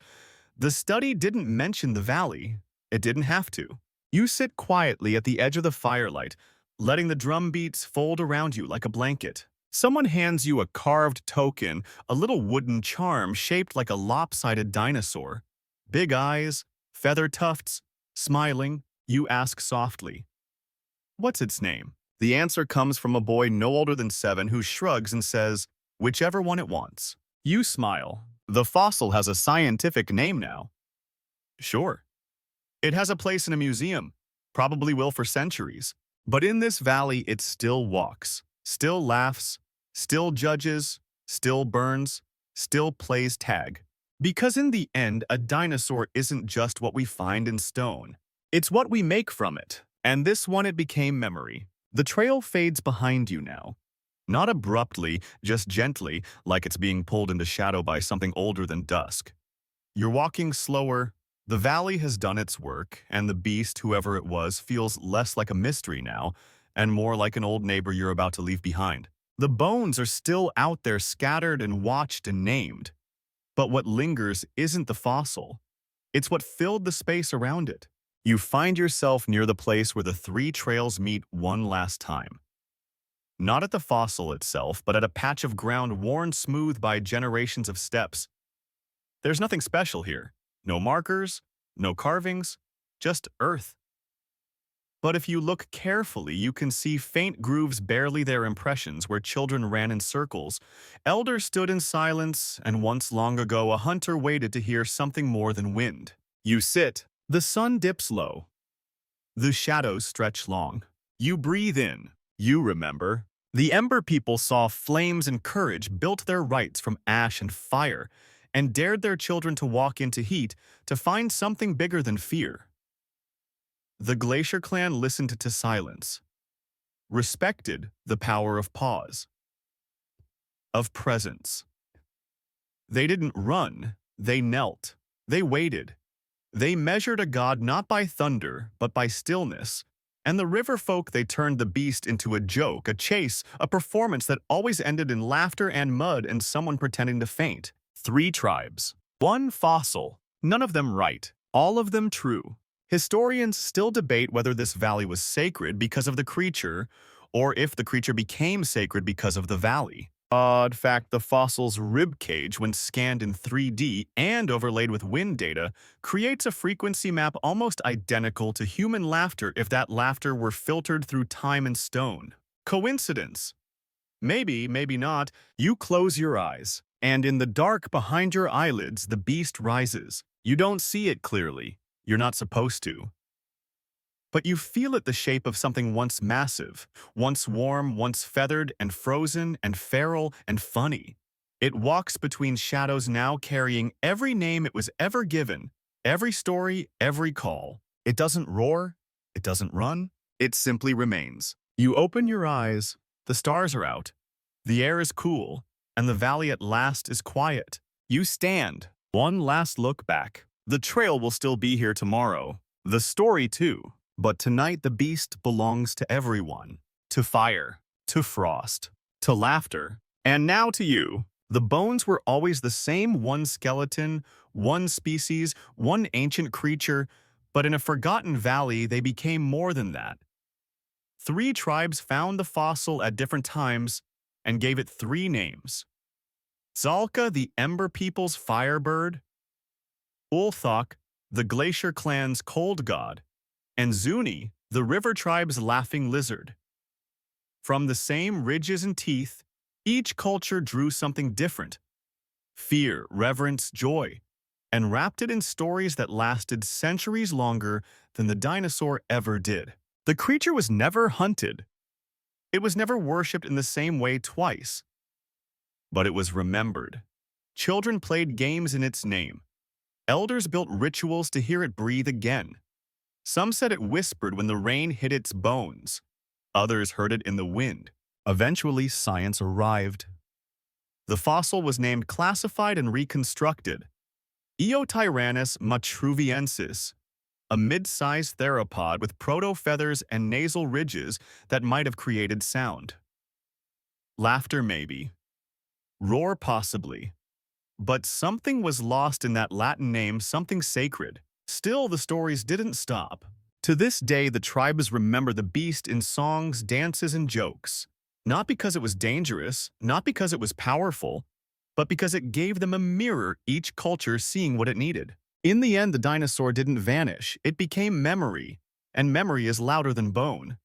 The study didn't mention the valley. It didn't have to. You sit quietly at the edge of the firelight, letting the drum beats fold around you like a blanket. Someone hands you a carved token, a little wooden charm shaped like a lopsided dinosaur. Big eyes, feather tufts, smiling, you ask softly, "What's its name?" The answer comes from a boy no older than 7 who shrugs and says, "Whichever one it wants." You smile. The fossil has a scientific name now. Sure. It has a place in a museum, probably will for centuries. But in this valley, it still walks, still laughs, still judges, still burns, still plays tag. Because in the end, a dinosaur isn't just what we find in stone. It's what we make from it. And this one, it became memory. The trail fades behind you now. Not abruptly, just gently, like it's being pulled into shadow by something older than dusk. You're walking slower. The valley has done its work, and the beast, whoever it was, feels less like a mystery now, and more like an old neighbor you're about to leave behind. The bones are still out there scattered and watched and named. But what lingers isn't the fossil. It's what filled the space around it. You find yourself near the place where the 3 trails meet one last time. Not at the fossil itself, but at a patch of ground worn smooth by generations of steps. There's nothing special here. No markers, no carvings, just earth. But if you look carefully, you can see faint grooves barely their impressions where children ran in circles. Elders stood in silence, and once long ago a hunter waited to hear something more than wind. You sit. The sun dips low. The shadows stretch long. You breathe in. You remember. The Ember people saw flames and courage, built their rights from ash and fire, and dared their children to walk into heat to find something bigger than fear. The Glacier clan listened to silence, respected the power of pause, of presence. They didn't run, they knelt, they waited. They measured a god not by thunder, but by stillness. And the river folk, they turned the beast into a joke, a chase, a performance that always ended in laughter and mud and someone pretending to faint. 3 tribes. 1 fossil. None of them right. All of them true. Historians still debate whether this valley was sacred because of the creature, or if the creature became sacred because of the valley. Odd fact, the fossil's rib cage, when scanned in 3D and overlaid with wind data, creates a frequency map almost identical to human laughter if that laughter were filtered through time and stone. Coincidence? Maybe, maybe not. You close your eyes, and in the dark behind your eyelids, the beast rises. You don't see it clearly. You're not supposed to. But you feel it, the shape of something once massive, once warm, once feathered and frozen and feral and funny. It walks between shadows now, carrying every name it was ever given, every story, every call. It doesn't roar, it doesn't run, it simply remains. You open your eyes, the stars are out, the air is cool, and the valley at last is quiet. You stand, one last look back. The trail will still be here tomorrow, the story too. But tonight the beast belongs to everyone. To fire, to frost, to laughter, and now to you. The bones were always the same, one skeleton, one species, one ancient creature, but in a forgotten valley they became more than that. 3 tribes found the fossil at different times and gave it 3 names. Zalka, the Ember people's firebird, Ulthok, the Glacier clan's cold god, and Zuni, the river tribe's laughing lizard. From the same ridges and teeth, each culture drew something different. Fear, reverence, joy, and wrapped it in stories that lasted centuries longer than the dinosaur ever did. The creature was never hunted. It was never worshipped in the same way twice. But it was remembered. Children played games in its name. Elders built rituals to hear it breathe again. Some said it whispered when the rain hit its bones. Others heard it in the wind. Eventually, science arrived. The fossil was named, classified, and reconstructed. Eotyrannus matruviensis, a mid-sized theropod with proto-feathers and nasal ridges that might have created sound. Laughter, maybe. Roar, possibly. But something was lost in that Latin name, something sacred. Still, the stories didn't stop. To this day, the tribes remember the beast in songs, dances, and jokes. Not because it was dangerous, not because it was powerful, but because it gave them a mirror, each culture seeing what it needed. In the end, the dinosaur didn't vanish. It became memory, and memory is louder than bone.